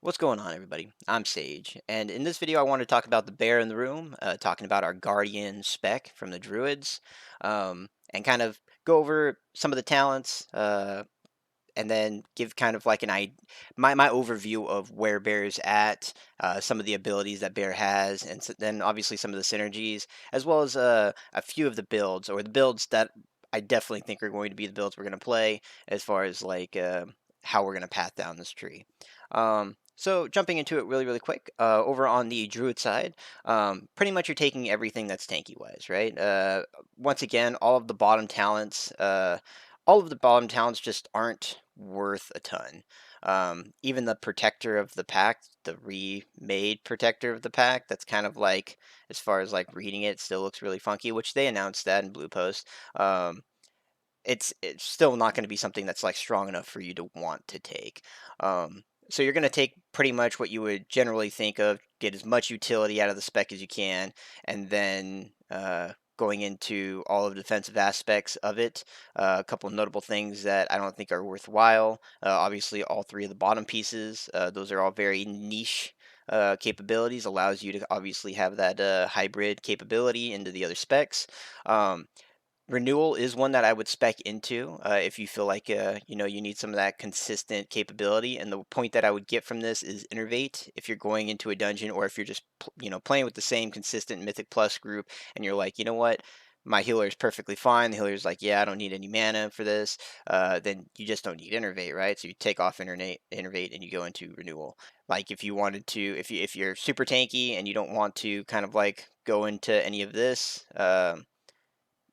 What's going on, everybody? I'm Sage, and in this video, I want to talk about the bear in the room, talking about our Guardian spec from the Druids, and kind of go over some of the talents, and then give kind of like my overview of where Bear is at, some of the abilities that Bear has, and then obviously some of the synergies, as well as a few of the builds or the builds that I definitely think are going to be the builds we're going to play as far as how we're going to path down this tree. So jumping into it really, really quick, over on the Druid side, pretty much you're taking everything that's tanky wise, right? Once again, all of the bottom talents just aren't worth a ton. Even the Protector of the Pack, the remade Protector of the Pack, that's kind of like, as far as like reading it, still looks really funky, which they announced that in Blue Post. It's still not going to be something that's like strong enough for you to want to take. So you're going to take pretty much what you would generally think of, get as much utility out of the spec as you can, and then going into all of the defensive aspects of it. A couple of notable things that I don't think are worthwhile. Obviously, all three of the bottom pieces, those are all very niche capabilities, allows you to obviously have that hybrid capability into the other specs. Renewal is one that I would spec into if you feel like you need some of that consistent capability. And the point that I would get from this is innervate. If you're going into a dungeon, or if you're just playing with the same consistent Mythic Plus group, and you're like, you know what, my healer is perfectly fine. The healer's like, yeah, I don't need any mana for this. Then you just don't need innervate, right? So you take off innervate, and you go into renewal. Like if you wanted to, if you're super tanky and you don't want to kind of like go into any of this.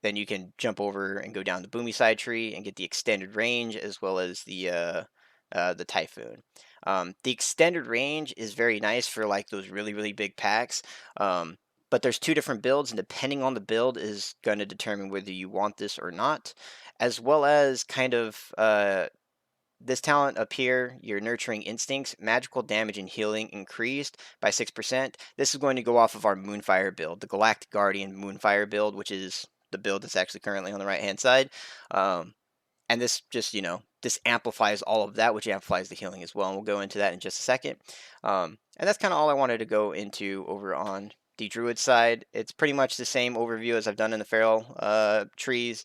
Then you can jump over and go down the Boomy Side tree and get the extended range as well as the Typhoon. The extended range is very nice for like those really, really big packs. But there's two different builds, and depending on the build is going to determine whether you want this or not, as well as kind of this talent up here, your Nurturing Instincts, magical damage and healing increased by 6%. This is going to go off of our Moonfire build, the Galactic Guardian Moonfire build, which is the build that's actually currently on the right-hand side. And this just, this amplifies all of that, which amplifies the healing as well. And we'll go into that in just a second. And that's kind of all I wanted to go into over on the Druid side. It's pretty much the same overview as I've done in the Feral trees.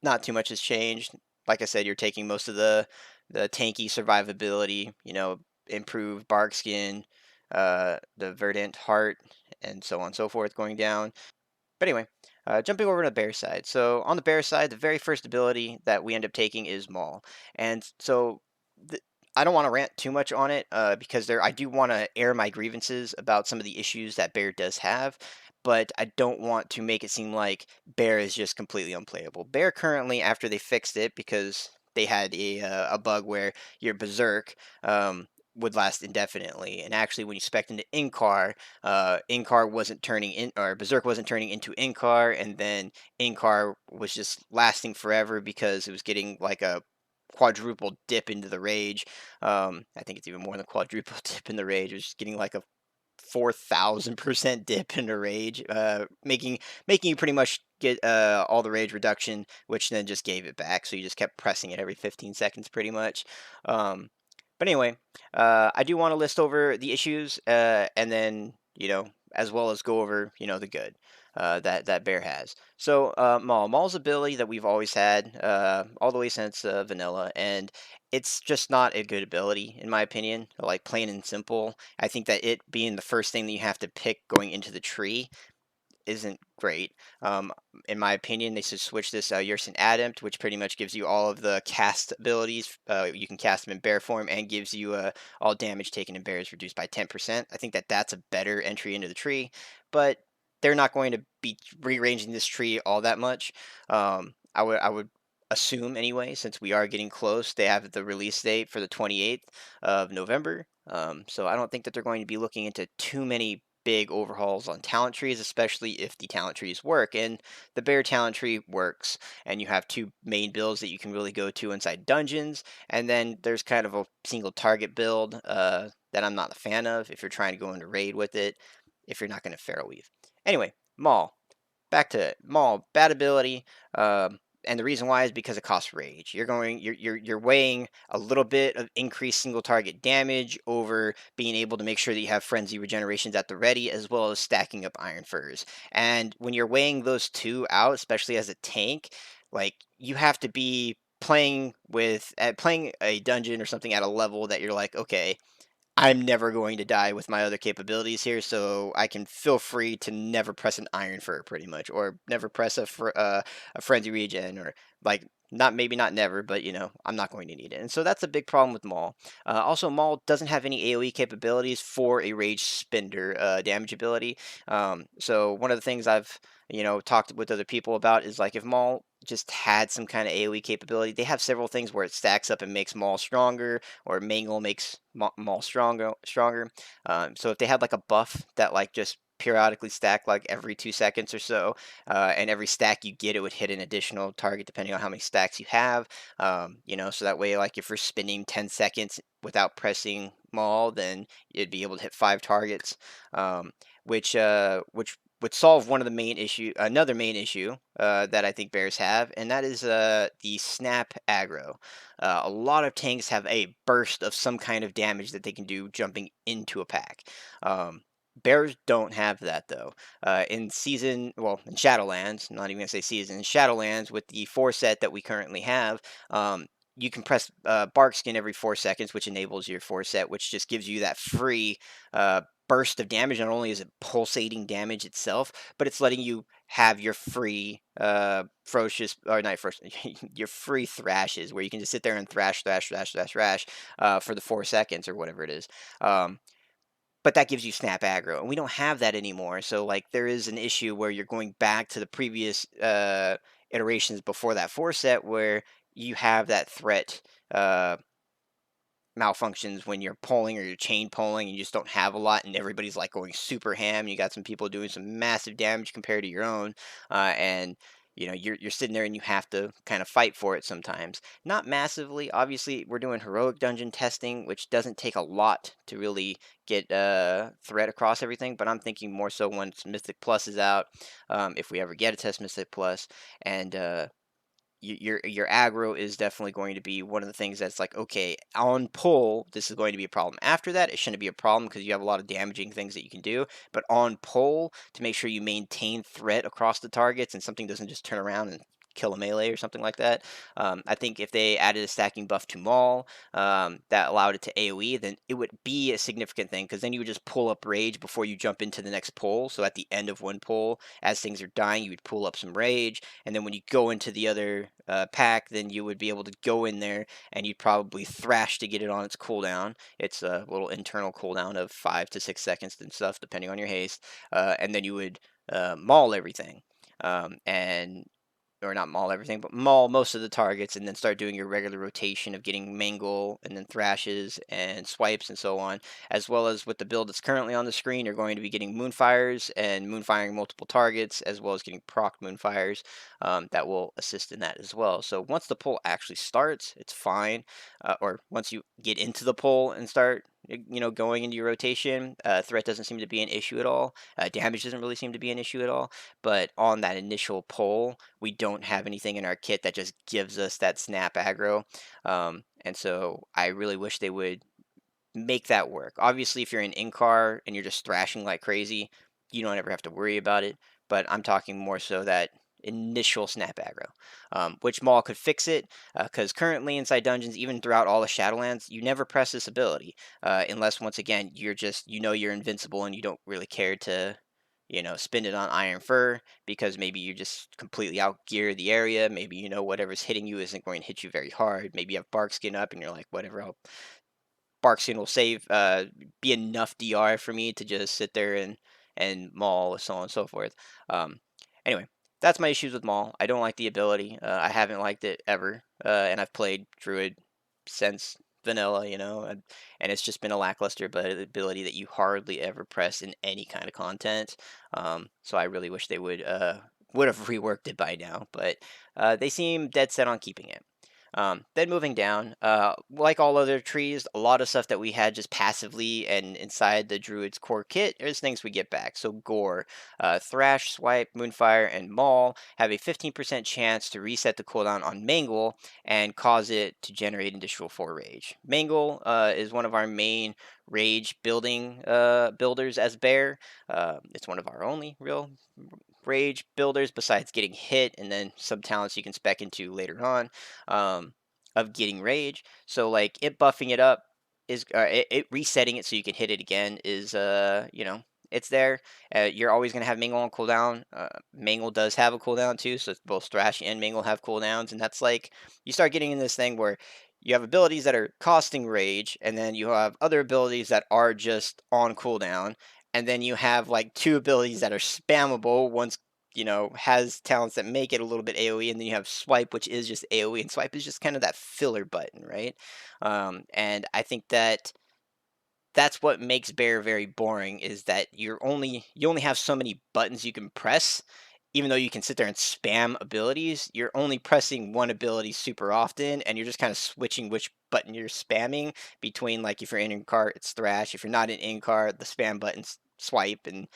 Not too much has changed. Like I said, you're taking most of the tanky survivability, improved bark skin, the verdant heart, and so on and so forth going down. But anyway, jumping over to the bear side. So on the bear side, the very first ability that we end up taking is Maul, and so I don't want to rant too much on it because I do want to air my grievances about some of the issues that Bear does have, but I don't want to make it seem like Bear is just completely unplayable. Bear currently, after they fixed it, because they had a bug where your Berserk would last indefinitely, and actually when you spec into Inkar, Inkar wasn't turning in, or Berserk wasn't turning into Inkar, and then Inkar was just lasting forever because it was getting like a quadruple dip into the rage. I think it's even more than quadruple dip in the rage. It was just getting like a 4,000% dip into rage, making you pretty much get all the rage reduction, which then just gave it back. So you just kept pressing it every 15 seconds, pretty much. But anyway, I do want to list over the issues, and then as well as go over the good that Bear has. So Maul's ability that we've always had all the way since vanilla, and it's just not a good ability in my opinion. Like plain and simple, I think that it being the first thing that you have to pick going into the tree isn't great. In my opinion, they should switch this Yersin Adept, which pretty much gives you all of the cast abilities. You can cast them in bear form and gives you all damage taken in bear is reduced by 10%. I think that that's a better entry into the tree, but they're not going to be rearranging this tree all that much. I would assume anyway, since we are getting close, they have the release date for the 28th of November. So I don't think that they're going to be looking into too many big overhauls on talent trees, especially if the talent trees work. And the bear talent tree works, and you have two main builds that you can really go to inside dungeons, and then there's kind of a single target build that I'm not a fan of if you're trying to go into raid with it, if you're not going to feral weave. Anyway, Maul. Back to it. Maul, bad ability. And the reason why is because it costs rage. You're weighing a little bit of increased single target damage over being able to make sure that you have frenzy regenerations at the ready, as well as stacking up iron furs. And when you're weighing those two out, especially as a tank, like you have to be playing a dungeon or something at a level that you're like, okay, I'm never going to die with my other capabilities here, so I can feel free to never press an Iron Fur, pretty much, or never press a Frenzy Regen, or like maybe not never, but I'm not going to need it, and so that's a big problem with Maul. Also, Maul doesn't have any AOE capabilities for a Rage Spender damage ability. So one of the things I've talked with other people about is like if Maul just had some kind of AOE capability, they have several things where it stacks up and makes Maul stronger, or Mangle makes Maul stronger. So if they had like a buff that like just periodically stack like every 2 seconds or so, and every stack you get, it would hit an additional target depending on how many stacks you have. So that way, like if you're spending 10 seconds without pressing Maul, then you'd be able to hit 5 targets, which would solve another main issue that I think bears have, and that is the snap aggro. A lot of tanks have a burst of some kind of damage that they can do jumping into a pack. Um, Bears don't have that though. In Shadowlands, not even gonna say season, in Shadowlands with the 4 set that we currently have, you can press Barkskin every 4 seconds, which enables your 4 set, which just gives you that free burst of damage. Not only is it pulsating damage itself, but it's letting you have your free ferocious, or not first, your free thrashes, where you can just sit there and thrash for the 4 seconds or whatever it is. Um, but that gives you snap aggro, and we don't have that anymore. So like there is an issue where you're going back to the previous iterations before that 4 set, where you have that threat malfunctions when you're polling or you're chain polling and you just don't have a lot, and everybody's like going super ham, and you got some people doing some massive damage compared to your own, and you're sitting there and you have to kind of fight for it sometimes. Not massively, obviously. We're doing heroic dungeon testing, which doesn't take a lot to really get threat across everything, but I'm thinking more so once Mythic Plus is out, if we ever get a test Mythic Plus, and your aggro is definitely going to be one of the things that's like, okay, on pull this is going to be a problem. After that, it shouldn't be a problem because you have a lot of damaging things that you can do, but on pull, to make sure you maintain threat across the targets and something doesn't just turn around and kill a melee or something like that. I think if they added a stacking buff to Maul, that allowed it to AoE, then it would be a significant thing, because then you would just pull up rage before you jump into the next pull. So at the end of one pull, as things are dying, you would pull up some rage, and then when you go into the other pack, then you would be able to go in there and you'd probably thrash to get it on its cooldown. It's a little internal cooldown of 5 to 6 seconds and stuff, depending on your haste. And then you would maul everything. And or not maul everything, but maul most of the targets, and then start doing your regular rotation of getting mangle and then thrashes and swipes and so on. As well as with the build that's currently on the screen, you're going to be getting moonfires and moonfiring multiple targets, as well as getting proc moonfires that will assist in that as well. So once the pull actually starts, it's fine. Or once you get into the pull and start going into your rotation, threat doesn't seem to be an issue at all. Damage doesn't really seem to be an issue at all. But on that initial pull, we don't have anything in our kit that just gives us that snap aggro. And so I really wish they would make that work. Obviously, if you're in Inkar and you're just thrashing like crazy, you don't ever have to worry about it. But I'm talking more so that initial snap aggro, which Maul could fix it, because currently inside dungeons, even throughout all the Shadowlands, you never press this ability, unless once again you're just you're invincible and you don't really care to spend it on Iron Fur, because maybe you just completely outgear the area. Maybe whatever's hitting you isn't going to hit you very hard. Maybe you have bark skin up and you're like, whatever, Barkskin will be enough DR for me to just sit there and maul, so on and so forth. Um, anyway, that's my issues with Maul. I don't like the ability. I haven't liked it ever, and I've played Druid since vanilla, and it's just been a lackluster ability that you hardly ever press in any kind of content. So I really wish they would have reworked it by now, but they seem dead set on keeping it. Then moving down, like all other trees, a lot of stuff that we had just passively and inside the Druid's core kit is things we get back. So Gore, Thrash, Swipe, Moonfire, and Maul have a 15% chance to reset the cooldown on Mangle and cause it to generate additional 4 Rage. Mangle is one of our main Rage builders as Bear. It's one of our only real Rage builders besides getting hit, and then some talents you can spec into later on um, of getting Rage. So like it buffing it up is it resetting it so you can hit it again is it's there. You're always gonna have Mangle on cooldown. Mangle does have a cooldown too, so both Thrash and Mangle have cooldowns, and that's like you start getting in this thing where you have abilities that are costing Rage, and then you have other abilities that are just on cooldown, and then you have like 2 abilities that are spammable. One's has talents that make it a little bit AoE, and then you have Swipe, which is just AoE, and Swipe is just kind of that filler button, right? And I think that's what makes Bear very boring is that you only have so many buttons you can press. Even though you can sit there and spam abilities, you're only pressing one ability super often, and you're just kind of switching which button you're spamming between, like, if you're in cart, it's Thrash. If you're not in cart, the spam button's Swipe, and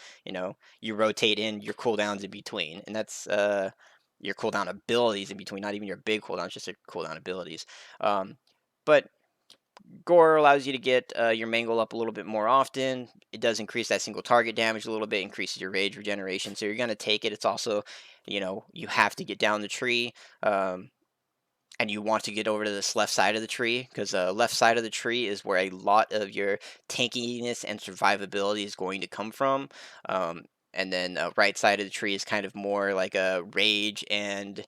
you rotate in your cooldowns in between, and that's your cooldown abilities in between, not even your big cooldowns, just your cooldown abilities. But Gore allows you to get your Mangle up a little bit more often. It does increase that single target damage a little bit, increases your rage regeneration. So you're going to take it. It's also, you have to get down the tree. And you want to get over to this left side of the tree because left side of the tree is where a lot of your tankiness and survivability is going to come from. Um, and then right side of the tree is kind of more like a rage and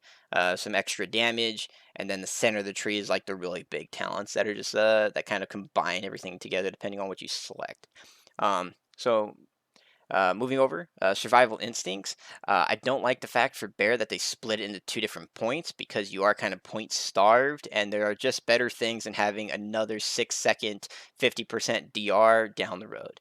some extra damage. And then the center of the tree is like the really big talents that are just that kind of combine everything together depending on what you select. So moving over, survival instincts. I don't like the fact for bear that they split it into 2 different points because you are kind of point starved, and there are just better things than having another 6 second 50% DR down the road.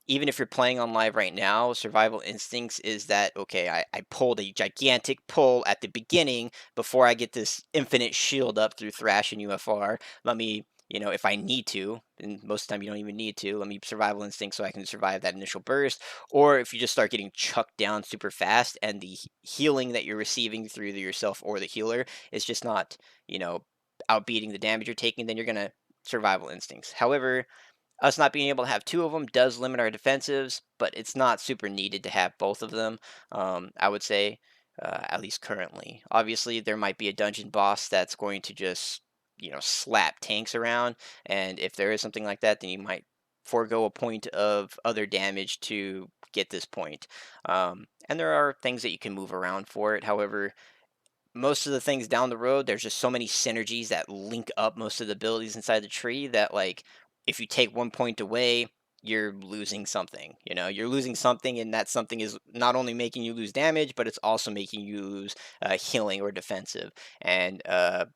Even if you're playing on live right now, survival instincts is that okay? I pulled a gigantic pull at the beginning before I get this infinite shield up through Thrash and UFR. Let me if I need to, and most of the time you don't even need to, let me survival instinct so I can survive that initial burst. Or if you just start getting chucked down super fast and the healing that you're receiving through either yourself or the healer is just not, outbeating the damage you're taking, then you're going to survival instincts. However, us not being able to have 2 of them does limit our defensives, but it's not super needed to have both of them. I would say, at least currently. Obviously, there might be a dungeon boss that's going to just, slap tanks around, and if there is something like that, then you might forego a point of other damage to get this point. And there are things that you can move around for it. However, most of the things down the road, there's just so many synergies that link up most of the abilities inside the tree that like if you take 1 point away, you're losing something. You're losing something, and that something is not only making you lose damage, but it's also making you lose healing or defensive. And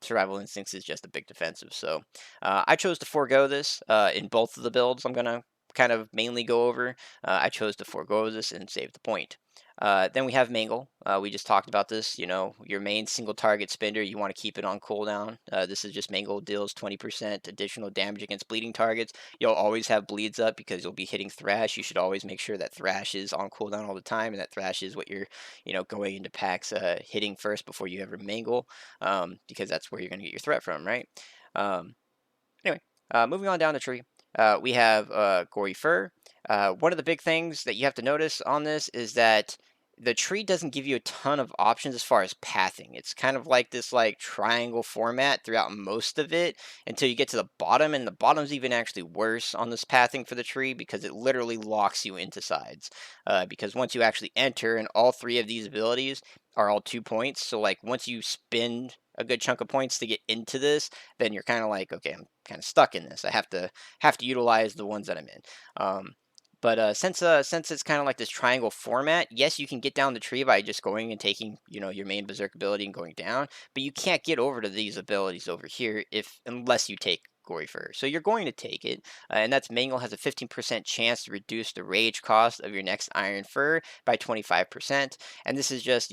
survival instincts is just a big defensive. So I chose to forego this in both of the builds. I'm gonna kind of mainly go over. I chose to forego this and save the point. Then we have Mangle. We just talked about this. Your main single target spender, you want to keep it on cooldown. This is just Mangle deals 20% additional damage against bleeding targets. You'll always have bleeds up because you'll be hitting Thrash. You should always make sure that Thrash is on cooldown all the time, and that Thrash is what you're, going into packs hitting first before you ever Mangle, because that's where you're going to get your threat from, right? Um, Anyway, moving on down the tree, we have Gory Fur. One of the big things that you have to notice on this is that the tree doesn't give you a ton of options as far as pathing. It's kind of like this like triangle format throughout most of it until you get to the bottom, and the bottom's even actually worse on this pathing for the tree because it literally locks you into sides. Because once you actually enter, and all 3 of these abilities are all 2 points, so like once you spend a good chunk of points to get into this, then you're kind of like, okay, I'm kind of stuck in this. I have to utilize the ones that I'm in. But since it's kind of like this triangle format, yes, you can get down the tree by just going and taking your main berserk ability and going down, but you can't get over to these abilities over here unless you take Gory Fur. So you're going to take it, and that's Mangle has a 15% chance to reduce the rage cost of your next Iron Fur by 25%, and this is just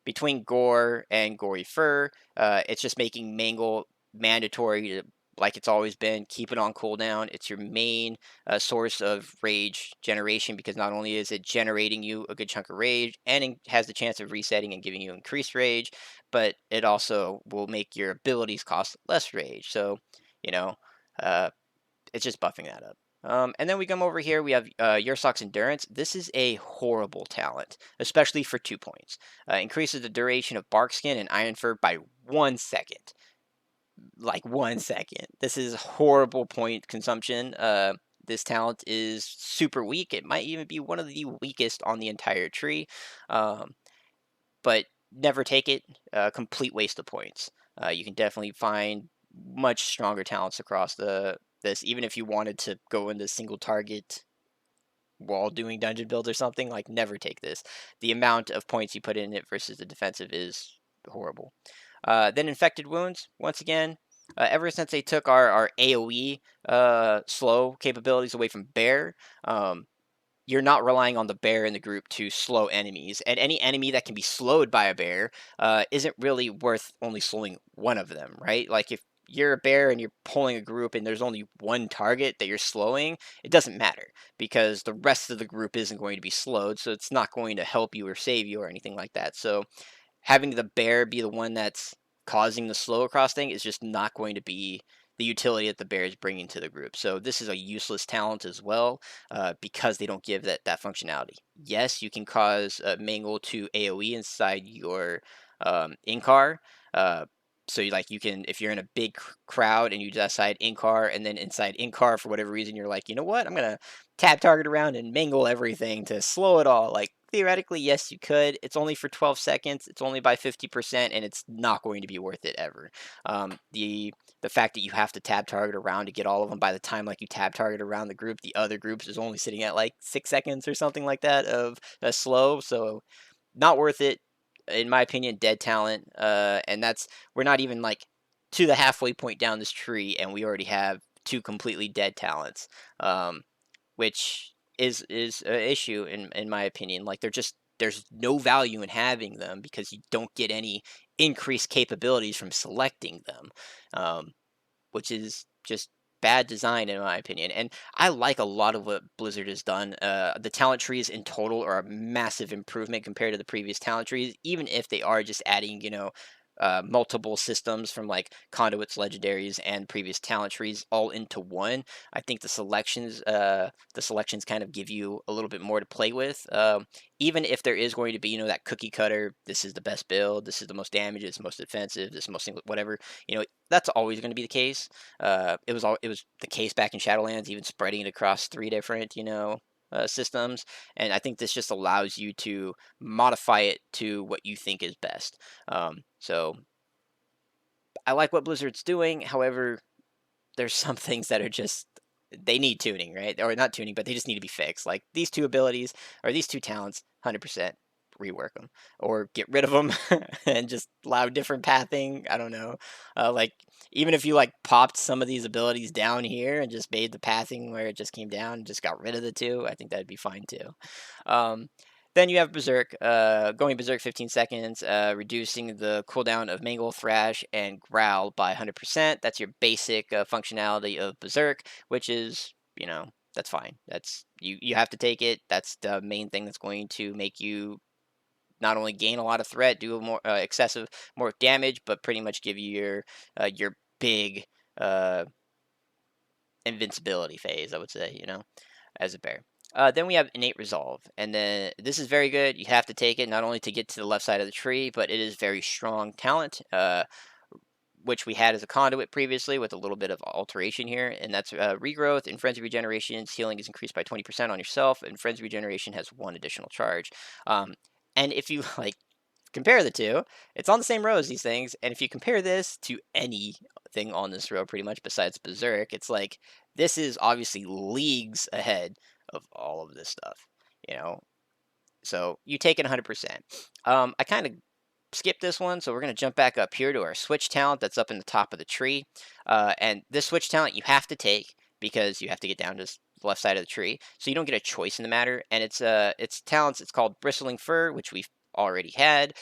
between Gore and Gory Fur, it's just making Mangle mandatory to, like it's always been, keep it on cooldown. It's your main source of rage generation, because not only is it generating you a good chunk of rage and it has the chance of resetting and giving you increased rage, but it also will make your abilities cost less rage. So, you know, uh, it's just buffing that up. And then we come over here, we have Yursok's Endurance. This is a horrible talent, especially for 2 points. Increases the duration of Bark Skin and Iron Fur by 1 second. Like 1 second. This is horrible point consumption. This talent is super weak. It might even be one of the weakest on the entire tree. Um, but never take it. Complete waste of points. You can definitely find much stronger talents across this, even if you wanted to go into single target while doing dungeon build or something. Like, never take this. The amount of points you put in it versus the defensive is horrible. Then Infected Wounds, once again, ever since they took our AoE slow capabilities away from Bear, you're not relying on the bear in the group to slow enemies, and any enemy that can be slowed by a bear isn't really worth only slowing one of them, right? Like, if you're a bear and you're pulling a group and there's only one target that you're slowing, it doesn't matter, because the rest of the group isn't going to be slowed, so it's not going to help you or save you or anything like that. So having the bear be the one that's causing the slow across thing is just not going to be the utility that the bear is bringing to the group. So this is a useless talent as well, because they don't give that functionality. Yes, you can cause Mangle to AoE inside your in-car. So you can, if you're in a big crowd and you decide in-car, and then inside in-car for whatever reason you're like, you know what, I'm gonna tap target around and mangle everything to slow it all. Like, theoretically, yes, you could. It's only for 12 seconds. It's only by 50%, and it's not going to be worth it ever. The fact that you have to tab target around to get all of them, by the time like you tab target around the group, the other groups is only sitting at like 6 seconds or something like that of a slow. So not worth it, in my opinion. Dead talent. And that's, we're not even like to the halfway point down this tree, and we already have two completely dead talents. Which is an issue in my opinion. Like, there's no value in having them, because you don't get any increased capabilities from selecting them, um, which is just bad design in my opinion. And I like a lot of what Blizzard has done. The talent trees in total are a massive improvement compared to the previous talent trees, even if they are just adding, multiple systems from like conduits, legendaries, and previous talent trees all into one. I think the selections kind of give you a little bit more to play with. Even if there is going to be, that cookie cutter, this is the best build, this is the most damage, it's the most defensive, this is the most whatever, that's always going to be the case. It was the case back in Shadowlands, even spreading it across 3 different, systems. And I think this just allows you to modify it to what you think is best. So I like what Blizzard's doing. However, there's some things that are just, they need tuning, right? Or not tuning, but they just need to be fixed. Like, these two abilities or these two talents, 100% rework them or get rid of them and just allow different pathing. I don't know. Like, even if you like popped some of these abilities down here and just made the pathing where it just came down and just got rid of the two, I think that'd be fine too. Um, then you have Berserk, going Berserk 15 seconds, reducing the cooldown of Mangle, Thrash, and Growl by 100%. That's your basic functionality of Berserk, which is, that's fine. That's, you have to take it. That's the main thing that's going to make you not only gain a lot of threat, do more excessive, more damage, but pretty much give you your big uh, invincibility phase, I would say, as a bear. Then we have Innate Resolve, and then this is very good. You have to take it, not only to get to the left side of the tree, but it is very strong talent, which we had as a conduit previously with a little bit of alteration here, and that's regrowth. In Frenzy Regeneration, healing is increased by 20% on yourself, and Frenzy Regeneration has 1 additional charge. And if you like compare the two, it's on the same row as these things, and if you compare this to anything on this row pretty much besides Berserk, it's like, this is obviously leagues ahead of all of this stuff, you know. So you take it 100%. I kind of skipped this one, so we're going to jump back up here to our switch talent that's up in the top of the tree. And this switch talent you have to take, because you have to get down to the left side of the tree, so you don't get a choice in the matter. And it's talents, it's called Bristling Fur, which we've already had,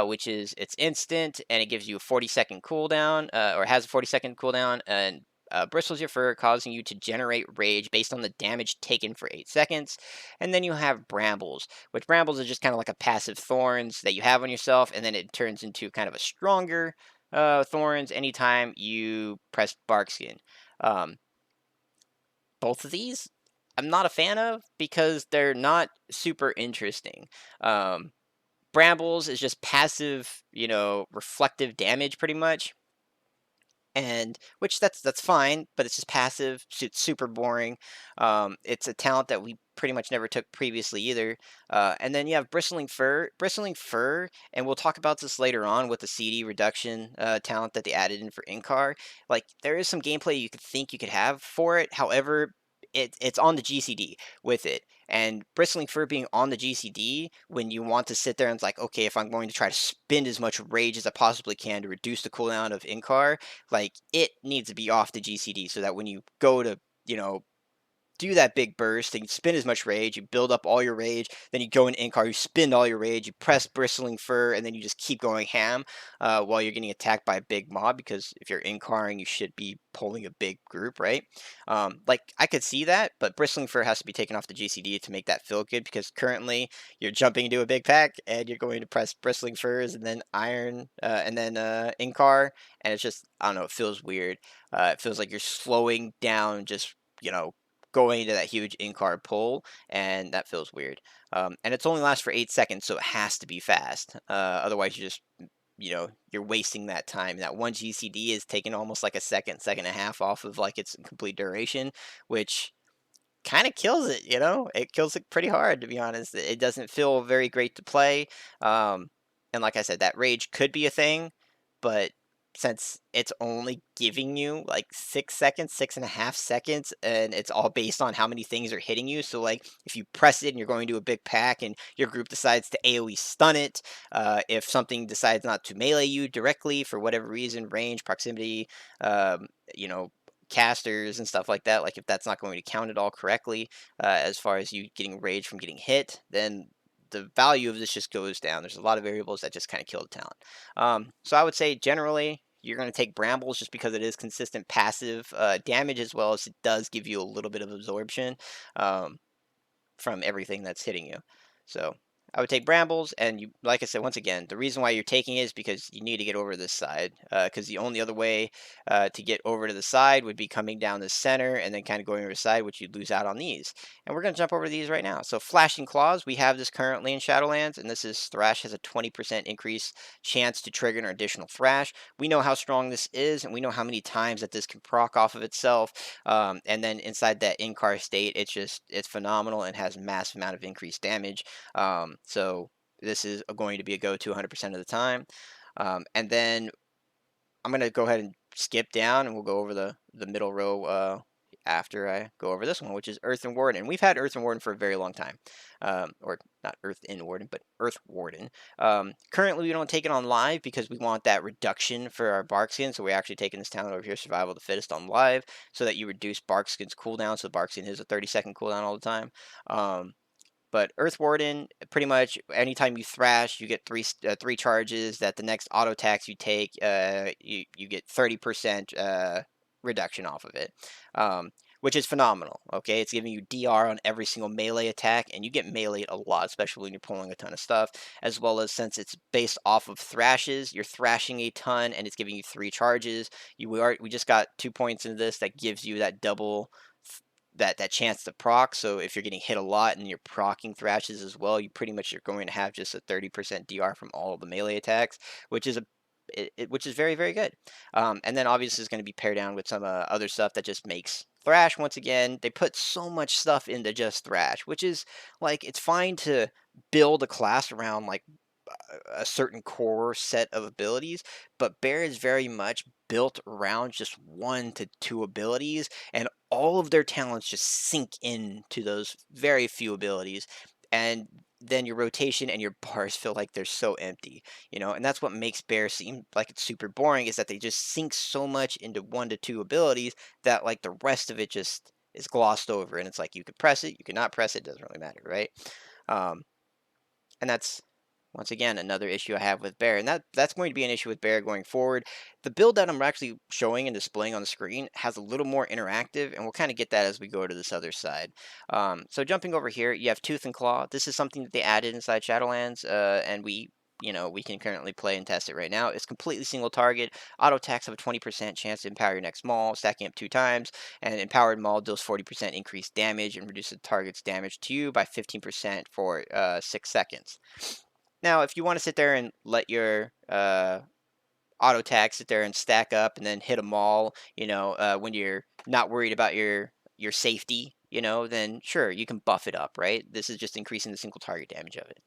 which is it's instant and it gives you a 40-second cooldown, or has a 40-second cooldown, and bristles your fur, causing you to generate rage based on the damage taken for 8 seconds. And then you have brambles, which brambles is just kind of like a passive thorns that you have on yourself, and then it turns into kind of a stronger thorns anytime you press barkskin. Um, both of these, I'm not a fan of because they're not super interesting. Um, brambles is just passive, reflective damage pretty much, and which that's fine, but it's just passive. It's super boring. It's a talent that we pretty much never took previously either. And then you have bristling fur, and we'll talk about this later on with the CD reduction talent that they added in for Inkar. Like there is some gameplay you could think you could have for it. However, it's on the GCD with it. And bristling fur being on the GCD when you want to sit there and it's like, okay, if I'm going to try to spend as much rage as I possibly can to reduce the cooldown of Inkar, like it needs to be off the GCD so that when you go to, you know, do that big burst and you spin as much rage, you build up all your rage, then you go in Inkar, you spend all your rage, you press bristling fur, and then you just keep going ham while you're getting attacked by a big mob, because if you're Inkaring, you should be pulling a big group, right? Like I could see that, but bristling fur has to be taken off the GCD to make that feel good, because currently you're jumping into a big pack and you're going to press bristling furs and then iron and then Inkar, and it's just, I don't know, it feels weird. It feels like you're slowing down just, you know, going into that huge in-card pull, and that feels weird. And it's only lasts for 8 seconds, so it has to be fast. Otherwise, you just, you're wasting that time. That one GCD is taking almost like a second and a half off of like its complete duration, which kind of kills it. It kills it pretty hard, to be honest. It doesn't feel very great to play. And like I said, that rage could be a thing, but since it's only giving you like 6 seconds, 6.5 seconds, and it's all based on how many things are hitting you. So, like, if you press it and you're going to a big pack and your group decides to AoE stun it, if something decides not to melee you directly for whatever reason, range, proximity, um, you know, casters and stuff like that, like if that's not going to count at all correctly, as far as you getting rage from getting hit, then the value of this just goes down. There's a lot of variables that just kind of kill the talent. So I would say generally you're going to take brambles just because it is consistent passive damage, as well as it does give you a little bit of absorption um, from everything that's hitting you. So I would take brambles, and you, like I said, once again, the reason why you're taking it is because you need to get over this side. Because the only other way to get over to the side would be coming down the center and then kind of going over the side, which you'd lose out on these. And we're going to jump over these right now. So Flashing Claws, we have this currently in Shadowlands, and this is Thrash has a 20% increase chance to trigger an additional Thrash. We know how strong this is, and we know how many times that this can proc off of itself. And then inside that in-car state, it's phenomenal and has massive amount of increased damage. So this is going to be a go-to 100% of the time. And then I'm going to go ahead and skip down, and we'll go over the middle row after I go over this one, which is Earthen Warden. And we've had Earthen Warden for a very long time. Or not Earthen Warden, but Earth Warden. Currently, we don't take it on live because we want that reduction for our Barkskin. So we're actually taking this talent over here, Survival of the Fittest, on live, so that you reduce Barkskin's cooldown. So Barkskin is a 30-second cooldown all the time. But Earth Warden, pretty much anytime you thrash, you get three charges. That the next auto attacks you take, you get 30% reduction off of it, which is phenomenal. Okay, it's giving you DR on every single melee attack, and you get meleeed a lot, especially when you're pulling a ton of stuff. As well as, since it's based off of thrashes, you're thrashing a ton, and it's giving you 3 charges. We just got 2 points into this that gives you that double that chance to proc. So if you're getting hit a lot and you're procking thrashes as well, you pretty much are going to have just a 30% DR from all of the melee attacks, which is which is very, very good. And then obviously it's going to be paired down with some other stuff that just makes Thrash. Once again, they put so much stuff into just Thrash, which is like, it's fine to build a class around like a certain core set of abilities, but Bear is very much built around just 1 to 2 abilities, and all of their talents just sink into those very few abilities, and then your rotation and your bars feel like they're so empty, and that's what makes Bear seem like it's super boring, is that they just sink so much into 1 to 2 abilities that like the rest of it just is glossed over, and it's like you could press it, you could not press it, doesn't really matter, right? Um, and that's once again, another issue I have with Bear, and that's going to be an issue with Bear going forward. The build that I'm actually showing and displaying on the screen has a little more interactive, and we'll kind of get that as we go to this other side. So jumping over here, you have Tooth and Claw. This is something that they added inside Shadowlands, and we can currently play and test it right now. It's completely single target. Auto attacks have a 20% chance to empower your next Maul, stacking up 2 times, and Empowered Maul deals 40% increased damage and reduces the target's damage to you by 15% for 6 seconds. Now, if you want to sit there and let your auto tag sit there and stack up and then hit them all, when you're not worried about your safety, then sure, you can buff it up, right? This is just increasing the single target damage of it.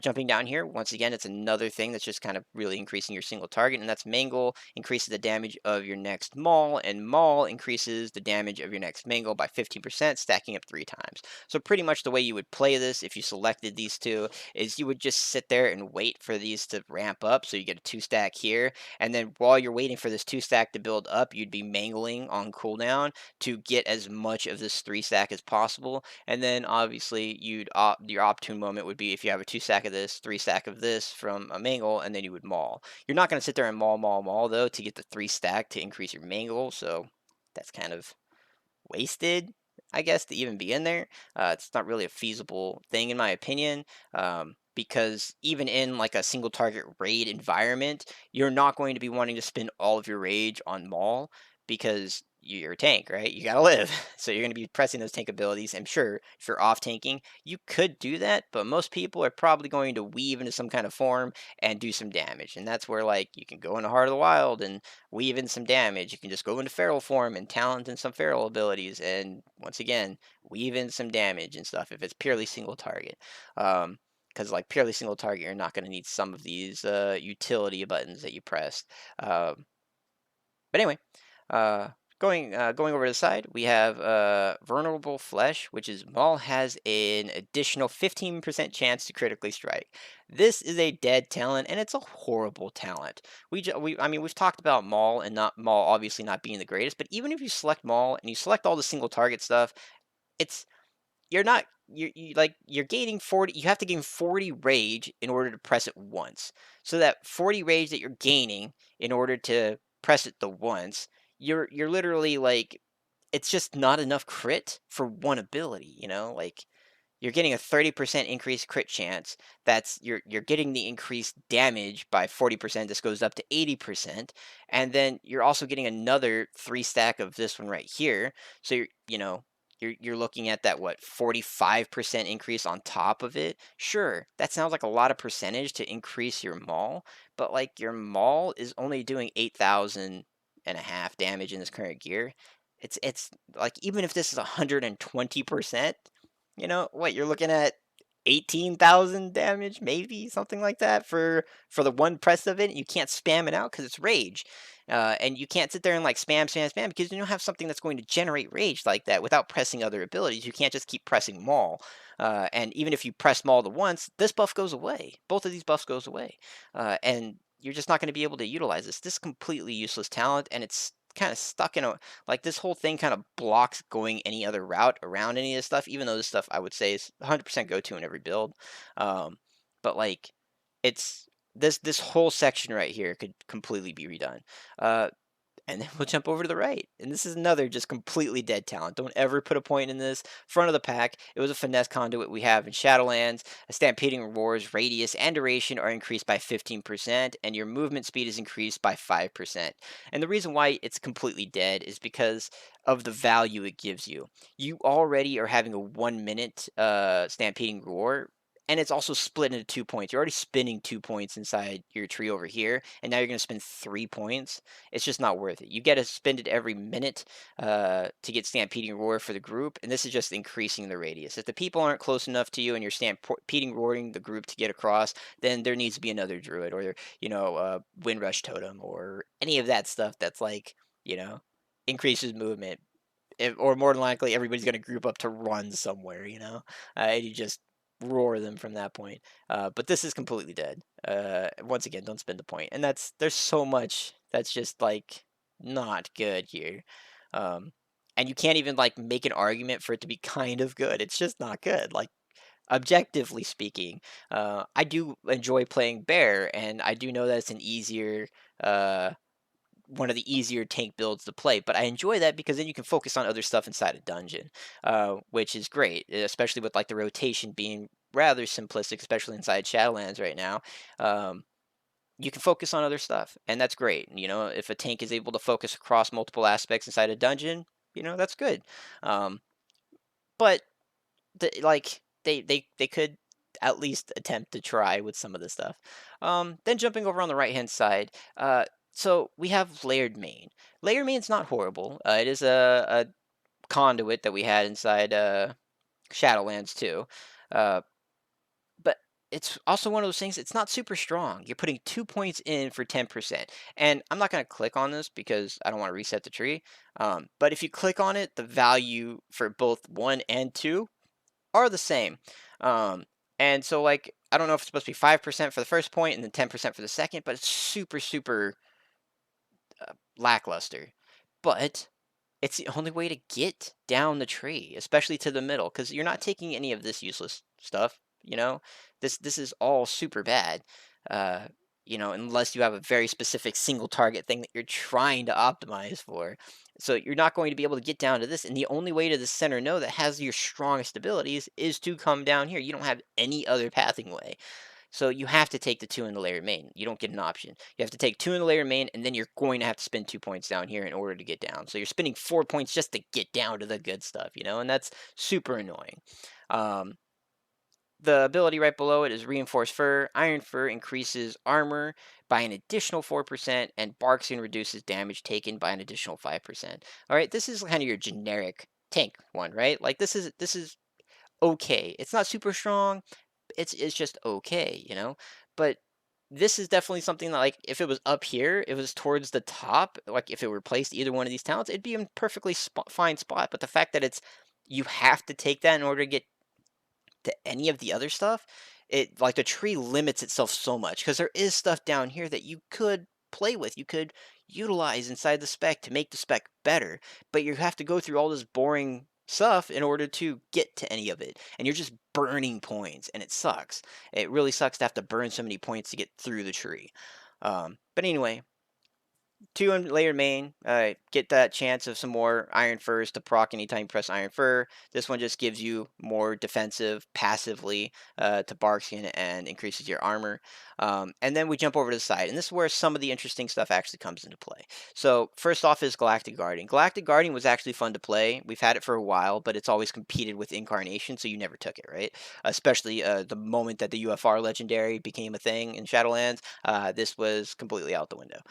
Jumping down here, once again, it's another thing that's just kind of really increasing your single target, and that's Mangle increases the damage of your next Maul, and Maul increases the damage of your next Mangle by 15%, stacking up 3 times. So pretty much the way you would play this if you selected these two is you would just sit there and wait for these to ramp up. So you get a 2-stack here, and then while you're waiting for this 2-stack to build up, you'd be mangling on cooldown to get as much of this 3-stack as possible. And then obviously your opportune moment would be if you have a 2-stack of this, 3-stack of this from a mangle, and then you would maul. You're not going to sit there and maul though to get the 3-stack to increase your mangle, so that's kind of wasted, I guess, to even be in there. It's not really a feasible thing in my opinion, because even in like a single target raid environment, you're not going to be wanting to spend all of your rage on Maul because you're a tank, right? You gotta live. So you're gonna be pressing those tank abilities. I'm sure if you're off tanking, you could do that, but most people are probably going to weave into some kind of form and do some damage. And that's where like you can go into Heart of the Wild and weave in some damage. You can just go into feral form and talent and some feral abilities, and once again, weave in some damage and stuff if it's purely single target. Because like purely single target, you're not going to need some of these utility buttons that you pressed. But anyway, uh, going over to the side, we have Vulnerable Flesh, which is Maul has an additional 15% chance to critically strike. This is a dead talent, and it's a horrible talent. I mean, we've talked about Maul and not Maul obviously not being the greatest, but even if you select Maul and you select all the single target stuff, it's you're not you're gaining 40. You have to gain 40 rage in order to press it once. So that 40 rage that you're gaining in order to press it the once, you're literally like, it's just not enough crit for one ability, like you're getting a 30% increased crit chance. That's you're getting the increased damage by 40%. This goes up to 80%. And then you're also getting another 3-stack of this one right here. So you're looking at that, what, 45% increase on top of it. Sure, that sounds like a lot of percentage to increase your Maul, but like your Maul is only doing 8,000 and a half damage in this current gear. It's like, even if this is 120%, what you're looking at, 18,000 damage, maybe something like that for the one press of it. You can't spam it out because it's rage, and you can't sit there and like spam because you don't have something that's going to generate rage like that without pressing other abilities. You can't just keep pressing Maul, and even if you press Maul the once, this buff goes away. Both of these buffs goes away, and you're just not going to be able to utilize this. This is completely useless talent, and it's kind of stuck in a, like, this whole thing kind of blocks going any other route around any of this stuff, even though this stuff I would say is 100% go to in every build. But like, it's this whole section right here could completely be redone. Uh, and then we'll jump over to the right. And this is another just completely dead talent. Don't ever put a point in this. Front of the pack, it was a finesse conduit we have in Shadowlands. A stampeding rewards, radius, and duration are increased by 15%, and your movement speed is increased by 5%. And the reason why it's completely dead is because of the value it gives you. You already are having a 1 minute stampeding roar, and it's also split into 2 points. You're already spending 2 points inside your tree over here, and now you're going to spend 3 points. It's just not worth it. You get to spend it every minute to get Stampeding Roar for the group, and this is just increasing the radius. If the people aren't close enough to you and you're Stampeding Roaring the group to get across, then there needs to be another Druid, or Wind Rush Totem, or any of that stuff that's like, increases movement. Or more than likely, everybody's going to group up to run somewhere, and you just roar them from that point. But this is completely dead. Once again, don't spend the point. And there's so much that's just like not good here. And you can't even like make an argument for it to be kind of good. It's just not good. Like, objectively speaking, I do enjoy playing bear, and I do know that it's an easier, uh, one of the easier tank builds to play. But I enjoy that because then you can focus on other stuff inside a dungeon, which is great, especially with like the rotation being rather simplistic, especially inside Shadowlands right now. Um, you can focus on other stuff, and that's great. You know, if a tank is able to focus across multiple aspects inside a dungeon, you know, that's good. Um, but they could at least attempt to try with some of this stuff. Then jumping over on the right hand side, so we have layered main. Layered main's not horrible. It is a conduit that we had inside Shadowlands too. Uh, but it's also one of those things, it's not super strong. You're putting 2 points in for 10%. And I'm not going to click on this because I don't want to reset the tree. But if you click on it, the value for both 1 and 2 are the same. Um, and so, like, I don't know if it's supposed to be 5% for the first point and then 10% for the second, but it's super, super lackluster. But it's the only way to get down the tree, especially to the middle, because you're not taking any of this useless stuff. You know, this is all super bad. Uh, you know, unless you have a very specific single target thing that you're trying to optimize for. So you're not going to be able to get down to this, and the only way to the center node that has your strongest abilities is to come down here. You don't have any other pathing way. So you have to take the 2 in the layer main. You don't get an option. You have to take 2 in the layer main, and then you're going to have to spend 2 points down here in order to get down. So you're spending 4 points just to get down to the good stuff, you know, and that's super annoying. Um, the ability right below it is Reinforced Fur. Iron Fur increases armor by an additional 4%, and Barkskin reduces damage taken by an additional 5%. All right, this is kind of your generic tank one, right? Like this is okay. It's not super strong, it's just okay, you know? But this is definitely something that, like, if it was up here, it was towards the top, like, if it replaced either one of these talents, it'd be a perfectly fine spot. But the fact that it's you have to take that in order to get to any of the other stuff, it like the tree limits itself so much because there is stuff down here that you could play with, you could utilize inside the spec to make the spec better, but you have to go through all this boring stuff in order to get to any of it, and you're just burning points, and it sucks. It really sucks to have to burn so many points to get through the tree. But anyway, 2 in layered main, get that chance of some more Iron Furs to proc anytime you press Iron Fur. This one just gives you more defensive passively to Barkskin and increases your armor. And then we jump over to the side, and this is where some of the interesting stuff actually comes into play. So first off is Galactic Guardian. Galactic Guardian was actually fun to play. We've had it for a while, but it's always competed with Incarnation, so you never took it, right? Especially the moment that the UFR Legendary became a thing in Shadowlands, this was completely out the window.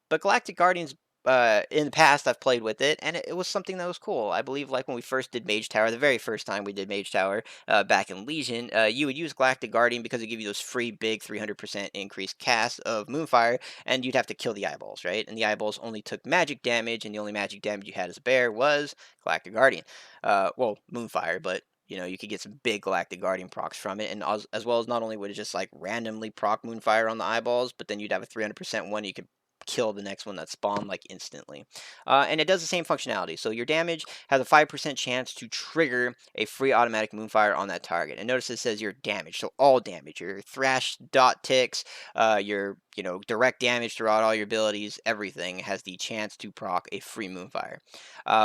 But Galactic Guardians, in the past, I've played with it, and it was something that was cool. I believe, like when we first did Mage Tower, the very first time we did Mage Tower back in Legion, you would use Galactic Guardian because it give you those free big 300% increased cast of Moonfire, and you'd have to kill the eyeballs, right? And the eyeballs only took magic damage, and the only magic damage you had as a bear was Galactic Guardian. Well, Moonfire, but you know, you could get some big Galactic Guardian procs from it, and as well as not only would it just like randomly proc Moonfire on the eyeballs, but then you'd have a 300% one you could kill the next one that spawned like instantly. And it does the same functionality. So your damage has a 5% chance to trigger a free automatic Moonfire on that target. And notice it says your damage, so all damage, your thrash dot ticks, your direct damage throughout all your abilities, everything has the chance to proc a free Moonfire.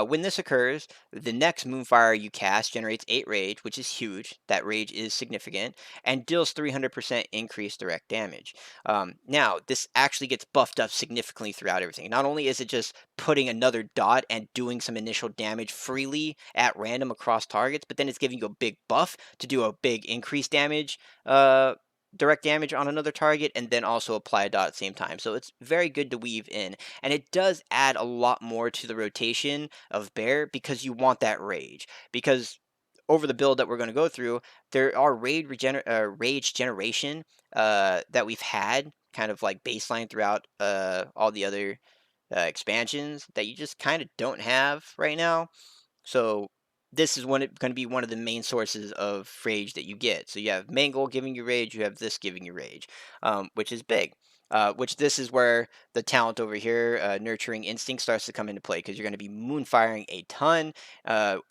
When this occurs, the next Moonfire you cast generates 8 rage, which is huge. That rage is significant, and deals 300% increased direct damage. Now, this actually gets buffed up significantly throughout everything. Not only is it just putting another dot and doing some initial damage freely at random across targets, but then it's giving you a big buff to do a big increased damage, direct damage on another target, and then also apply a dot at the same time. So it's very good to weave in. And it does add a lot more to the rotation of Bear because you want that rage. Because over the build that we're going to go through, there are rage generation that we've had kind of like baseline throughout all the other expansions that you just kind of don't have right now. So this is going to be one of the main sources of rage that you get. So you have Mangle giving you rage, you have this giving you rage, which is big. Which this is where the talent over here, Nurturing Instinct, starts to come into play because you're going to be moonfiring a ton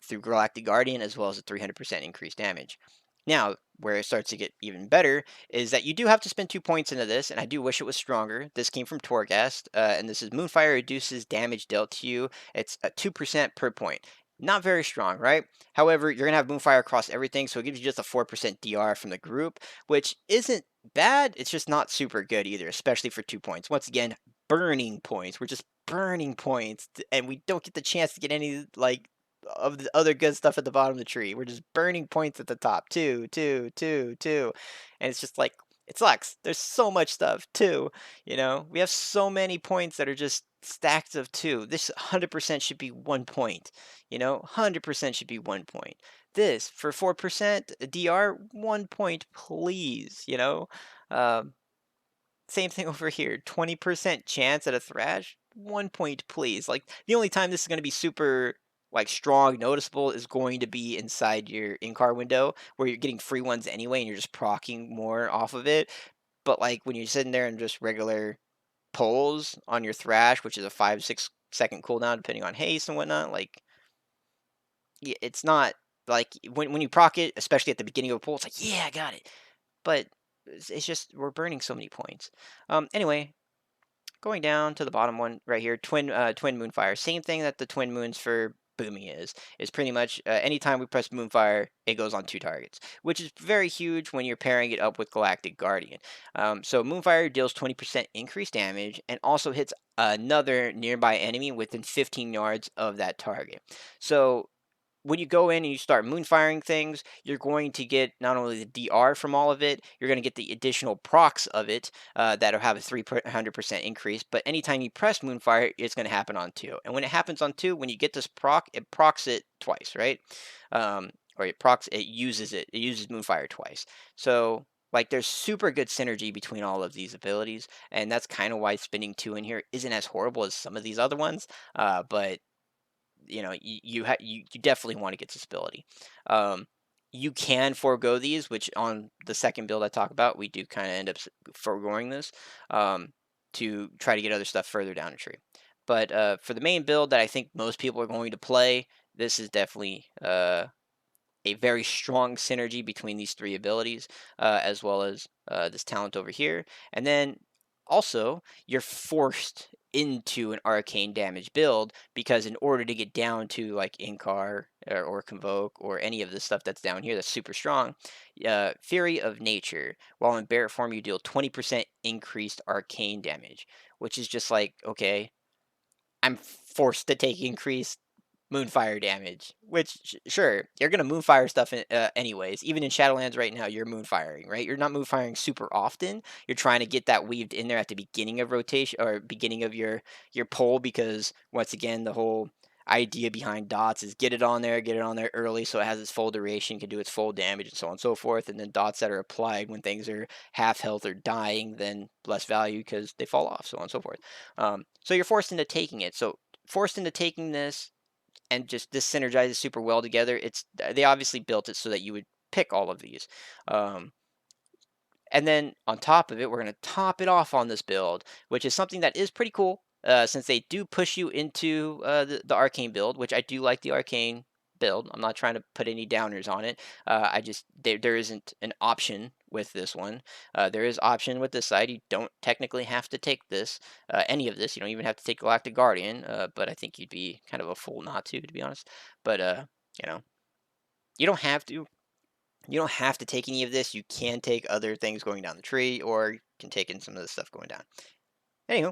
through Galactic Guardian as well as a 300% increased damage. Now, where it starts to get even better is that you do have to spend 2 points into this, and I do wish it was stronger. This came from Torghast, and this is Moonfire reduces damage dealt to you. It's a 2% per point. Not very strong, right? However, you're gonna have Moonfire across everything, so it gives you just a 4% DR from the group, which isn't bad. It's just not super good either, especially for 2 points. Once again, burning points. We're just burning points, and we don't get the chance to get any like of the other good stuff at the bottom of the tree. We're just burning points at the top. Two, two, two, two. And it's just like, it sucks. There's so much stuff, too. We have so many points that are just stacks of two. This 100% should be 1 point. 100% should be 1 point. This, for 4% DR, 1 point, please. Um, Same thing over here. 20% chance at a thrash, 1 point, please. Like, the only time this is going to be super like strong, noticeable is going to be inside your in-car window where you're getting free ones anyway and you're just procking more off of it. But like when you're sitting there and just regular pulls on your thrash, which is a 5-6 second cooldown depending on haste and whatnot, like it's not like when you proc it, especially at the beginning of a pull, it's like, yeah, I got it. But it's just we're burning so many points. Anyway, going down to the bottom one right here, twin Moonfire. Same thing that the twin moons for Boomy is pretty much anytime we press Moonfire, it goes on 2 targets, which is very huge when you're pairing it up with Galactic Guardian. So Moonfire deals 20% increased damage and also hits another nearby enemy within 15 yards of that target. So when you go in and you start moonfiring things, you're going to get not only the DR from all of it, you're going to get the additional procs of it that'll have a 300% increase. But anytime you press moonfire, it's going to happen on 2. And when it happens on 2, when you get this proc, it procs it twice, right? Or it uses moonfire twice. So like there's super good synergy between all of these abilities, and that's kind of why spending 2 in here isn't as horrible as some of these other ones. But you definitely want to get disability. You can forego these, which on the second build I talk about, we do kind of end up foregoing this to try to get other stuff further down the tree. But for the main build that I think most people are going to play, this is definitely a very strong synergy between these 3 abilities, as well as this talent over here. And then also, you're forced into an arcane damage build because in order to get down to like Incar or Convoke or any of the stuff that's down here that's super strong, Fury of Nature, while in Barret form, you deal 20% increased arcane damage, which is just like, okay, I'm forced to take increased Moonfire damage, which sure, you're gonna Moonfire stuff anyways. Even in Shadowlands right now, you're Moonfiring, right? You're not Moonfiring super often. You're trying to get that weaved in there at the beginning of rotation or beginning of your pull because once again, the whole idea behind dots is get it on there early so it has its full duration, can do its full damage and so on and so forth. And then dots that are applied when things are half health or dying, then less value because they fall off, so on and so forth. So you're forced into taking it. So forced into taking this and just this synergizes super well together. They obviously built it so that you would pick all of these. And then on top of it, we're going to top it off on this build, which is something that is pretty cool since they do push you into the arcane build, which I do like the arcane build. I'm not trying to put any downers on it. There isn't an option with this one. There is option with this side. You don't technically have to take this, any of this. You don't even have to take Galactic Guardian, but I think you'd be kind of a fool not to be honest. But you know, you don't have to. You don't have to take any of this. You can take other things going down the tree, or you can take in some of the stuff going down. Anywho,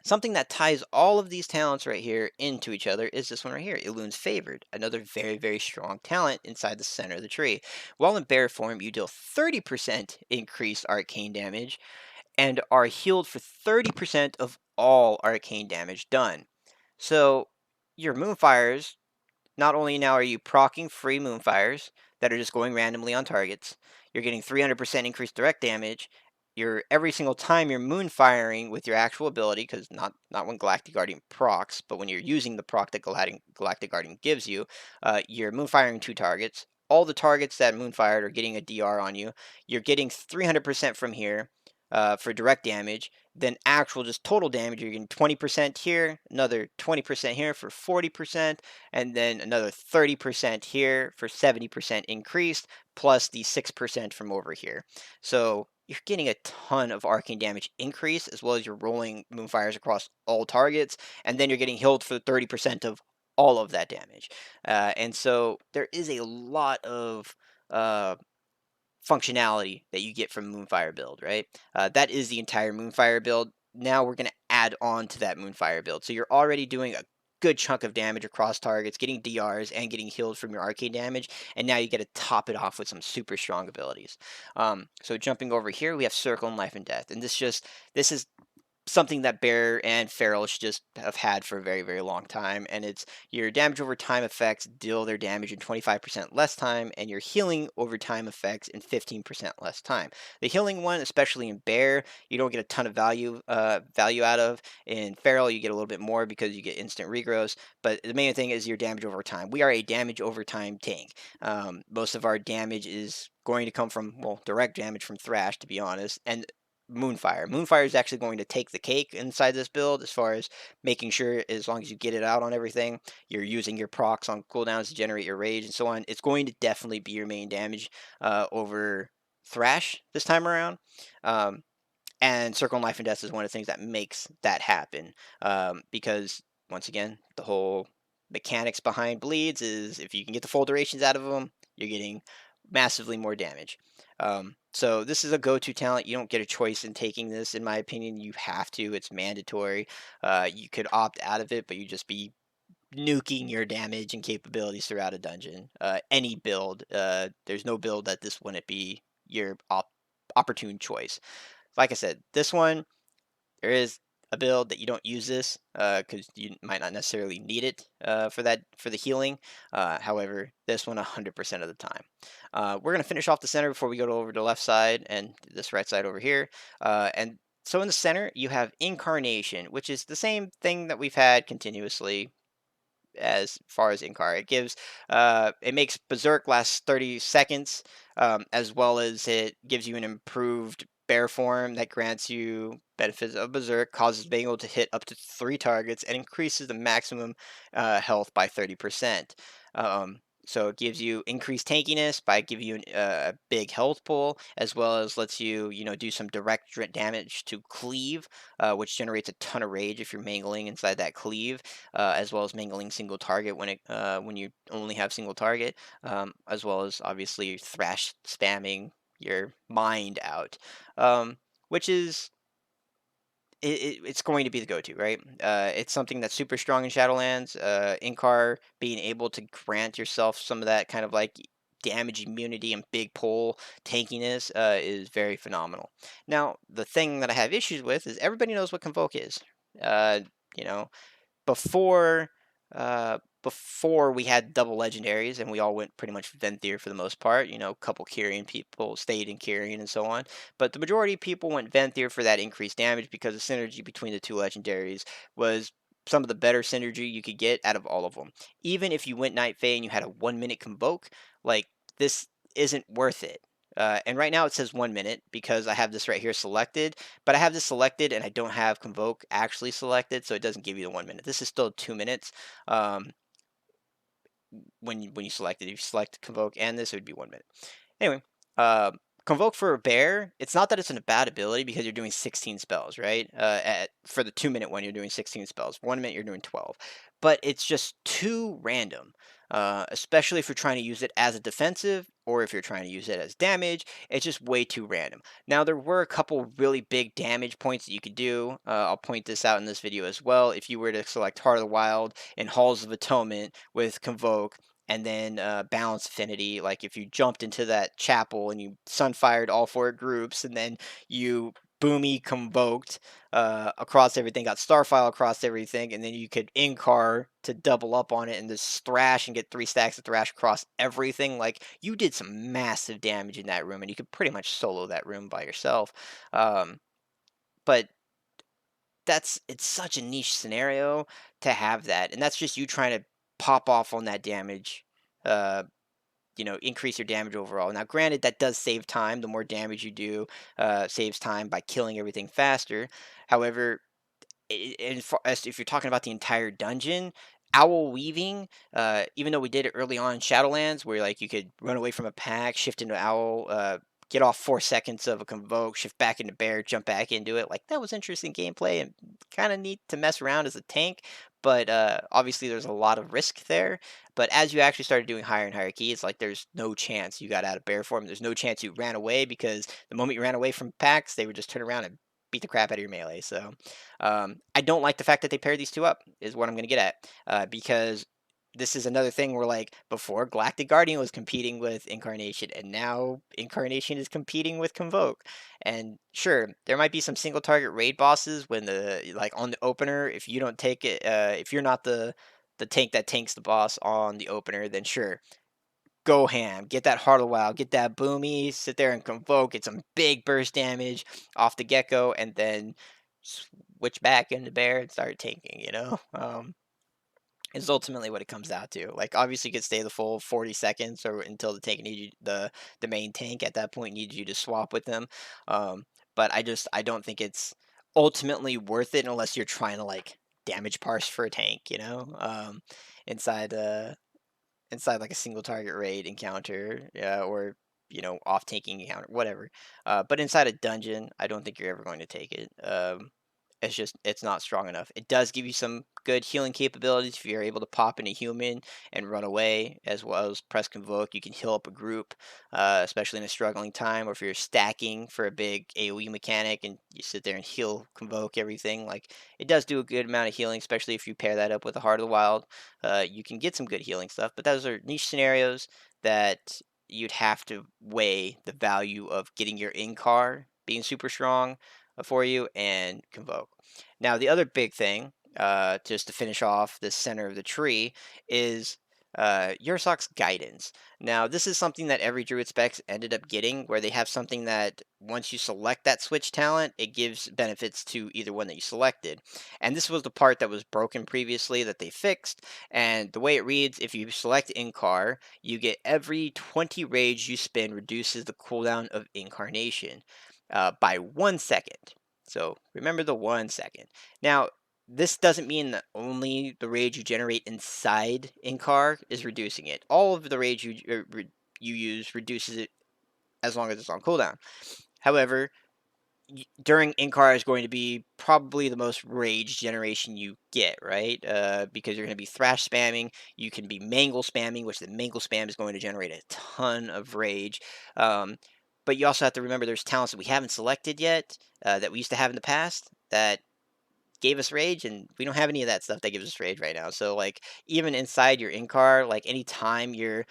something that ties all of these talents right here into each other is this one right here, Elunes Favored, another very, very strong talent inside the center of the tree. While in Bear form, you deal 30% increased arcane damage and are healed for 30% of all arcane damage done. So your Moonfires, not only now are you proccing free Moonfires that are just going randomly on targets, you're getting 300% increased direct damage. Every single time you're Moonfiring with your actual ability, because not when Galactic Guardian procs, but when you're using the proc that Galactic Guardian gives you, you're Moonfiring 2 targets. All the targets that Moonfired are getting a DR on you. You're getting 300% from here. for direct damage. Then actual just total damage, you're getting 20% here, another 20% here for 40%, and then another 30% here for 70% increased, plus the 6% from over here. So you're getting a ton of arcane damage increase, as well as you're rolling Moonfires across all targets, and then you're getting healed for 30% of all of that damage. And so there is a lot of uh, functionality that you get from Moonfire build, right? That is the entire Moonfire build. Now we're going to add on to that Moonfire build. So you're already doing a good chunk of damage across targets, getting DRs and getting healed from your arcane damage, and now you get to top it off with some super strong abilities. So jumping over here, we have Circle and Life and Death, and this is something that Bear and Feral should just have had for a very, very long time. And it's your damage over time effects deal their damage in 25% less time, and your healing over time effects in 15% less time. The healing one, especially in Bear, you don't get a ton of value out of. In Feral, you get a little bit more because you get instant regrows. But the main thing is your damage over time. We are a damage over time tank. Most of our damage is going to come from, well, direct damage from Thrash, to be honest, and Moonfire. Moonfire is actually going to take the cake inside this build as far as making sure, as long as you get it out on everything, you're using your procs on cooldowns to generate your rage and so on. It's going to definitely be your main damage over Thrash this time around. Um, and Circle and Life and Death is one of the things that makes that happen. Because, once again, the whole mechanics behind bleeds is if you can get the full durations out of them, you're getting massively more damage. So this is a go-to talent. You don't get a choice in taking this, in my opinion. You have to. It's mandatory. You could opt out of it, but you just be nuking your damage and capabilities throughout a dungeon. Any build. There's no build that this wouldn't be your opportune choice. Like I said, this one, there is a build that you don't use this because you might not necessarily need it for the healing. However, this one 100% of the time. We're gonna finish off the center before we go over to the left side and this right side over here. And so in the center you have Incarnation, which is the same thing that we've had continuously as far as Inkar. It makes Berserk last 30 seconds, as well as it gives you an improved bear form that grants you benefits of Berserk, causes Mangle to hit up to 3 targets, and increases the maximum health by 30%. So it gives you increased tankiness by giving you a big health pool, as well as lets you, do some direct damage to cleave, which generates a ton of rage if you're mangling inside that cleave, as well as mangling single target when you only have single target, as well as obviously thrash spamming your mind out, which is it's going to be the go-to, right? It's something that's super strong in Shadowlands. Inkar being able to grant yourself some of that kind of like damage immunity and big pull tankiness is very phenomenal. Now, the thing that I have issues with is everybody knows what Convoke is. Uh, you know, before before we had double legendaries and we all went pretty much Venthyr for the most part, a couple Kyrian people stayed in Kyrian and so on, but the majority of people went Venthyr for that increased damage because the synergy between the two legendaries was some of the better synergy you could get out of all of them. Even if you went Night Fae and you had a 1 minute Convoke, like, this isn't worth it. And right now it says 1 minute because I have this right here selected, but I have this selected and I don't have Convoke actually selected, so it doesn't give you the 1 minute. This is still 2 minutes. When you select it, if you select Convoke and this, it would be 1 minute. Anyway, Convoke for a bear, it's not that it's a bad ability because you're doing 16 spells, right? For the 2 minute one, you're doing 16 spells. 1 minute, you're doing 12. But it's just too random, especially if you're trying to use it as a defensive or if you're trying to use it as damage. It's just way too random. Now, there were a couple really big damage points that you could do. I'll point this out in this video as well. If you were to select Heart of the Wild and Halls of Atonement with Convoke, and then balance affinity, like if you jumped into that chapel and you sunfired all 4 groups and then you boomy convoked across everything, got starfile across everything, and then you could incar to double up on it and just thrash and get 3 stacks of thrash across everything. Like, you did some massive damage in that room, and you could pretty much solo that room by yourself. But it's such a niche scenario to have that, and that's just you trying to pop off on that damage uh, increase your damage overall. Now, granted, that does save time. The more damage you do, saves time by killing everything faster. However, and as if you're talking about the entire dungeon, owl weaving, even though we did it early on in Shadowlands, where like you could run away from a pack, shift into owl, get off 4 seconds of a convoke, shift back into bear, jump back into it. Like that was interesting gameplay and kind of neat to mess around as a tank. But obviously, there's a lot of risk there. But as you actually started doing higher and higher keys, like there's no chance you got out of bear form. There's no chance you ran away because the moment you ran away from packs, they would just turn around and beat the crap out of your melee. So I don't like the fact that they pair these two up, is what I'm going to get at, because this is another thing where, like, before Galactic Guardian was competing with Incarnation, and now Incarnation is competing with Convoke. And sure, there might be some single target raid bosses when like on the opener, if you don't take it, if you're not the tank that tanks the boss on the opener, then sure, go ham, get that Heart of Wild, get that Boomy, sit there and Convoke, get some big burst damage off the get-go, and then switch back into Bear and start tanking, is ultimately what it comes down to. Like, obviously, you could stay the full 40 seconds or until the tank needs you, the main tank at that point needs you to swap with them. Um, but I don't think it's ultimately worth it unless you're trying to like damage parse for a tank, inside inside like a single target raid encounter, yeah, or off tanking encounter, whatever. But inside a dungeon, I don't think you're ever going to take it. It's not strong enough. It does give you some good healing capabilities if you're able to pop in a human and run away, as well as press convoke. You can heal up a group, especially in a struggling time, or if you're stacking for a big AOE mechanic and you sit there and heal convoke everything. Like it does do a good amount of healing, especially if you pair that up with a Heart of the Wild. You can get some good healing stuff, but those are niche scenarios that you'd have to weigh the value of getting your in car being super strong for you and convoke. Now, the other big thing, just to finish off the center of the tree, is Yursok's guidance. Now, this is something that every Druid specs ended up getting, where they have something that once you select that switch talent, it gives benefits to either one that you selected. And this was the part that was broken previously that they fixed. And the way it reads, if you select Incar, you get every 20 rage you spend reduces the cooldown of Incarnation by 1 second. So remember the 1 second. Now, this doesn't mean that only the rage you generate inside Incar is reducing it. All of the rage you use reduces it as long as it's on cooldown. However, during Incar is going to be probably the most rage generation you get, right? Because you're going to be thrash spamming, you can be mangle spamming, which the mangle spam is going to generate a ton of rage. Um, but you also have to remember there's talents that we haven't selected yet that we used to have in the past that gave us rage, and we don't have any of that stuff that gives us rage right now. So like even inside your in-car, like anytime your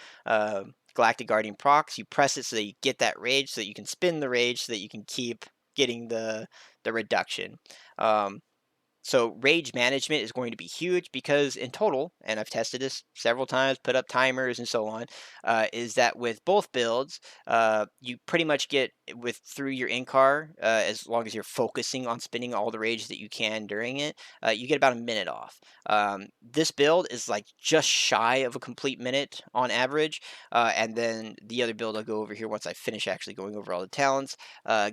Galactic Guardian procs, you press it so that you get that rage, so that you can spin the rage, so that you can keep getting the reduction. So rage management is going to be huge because in total, and I've tested this several times, put up timers and so on, is that with both builds, you pretty much get with through your in-car, as long as you're focusing on spinning all the rage that you can during it, you get about a minute off. This build is like just shy of a complete minute on average, and then the other build I'll go over here once I finish actually going over all the talents,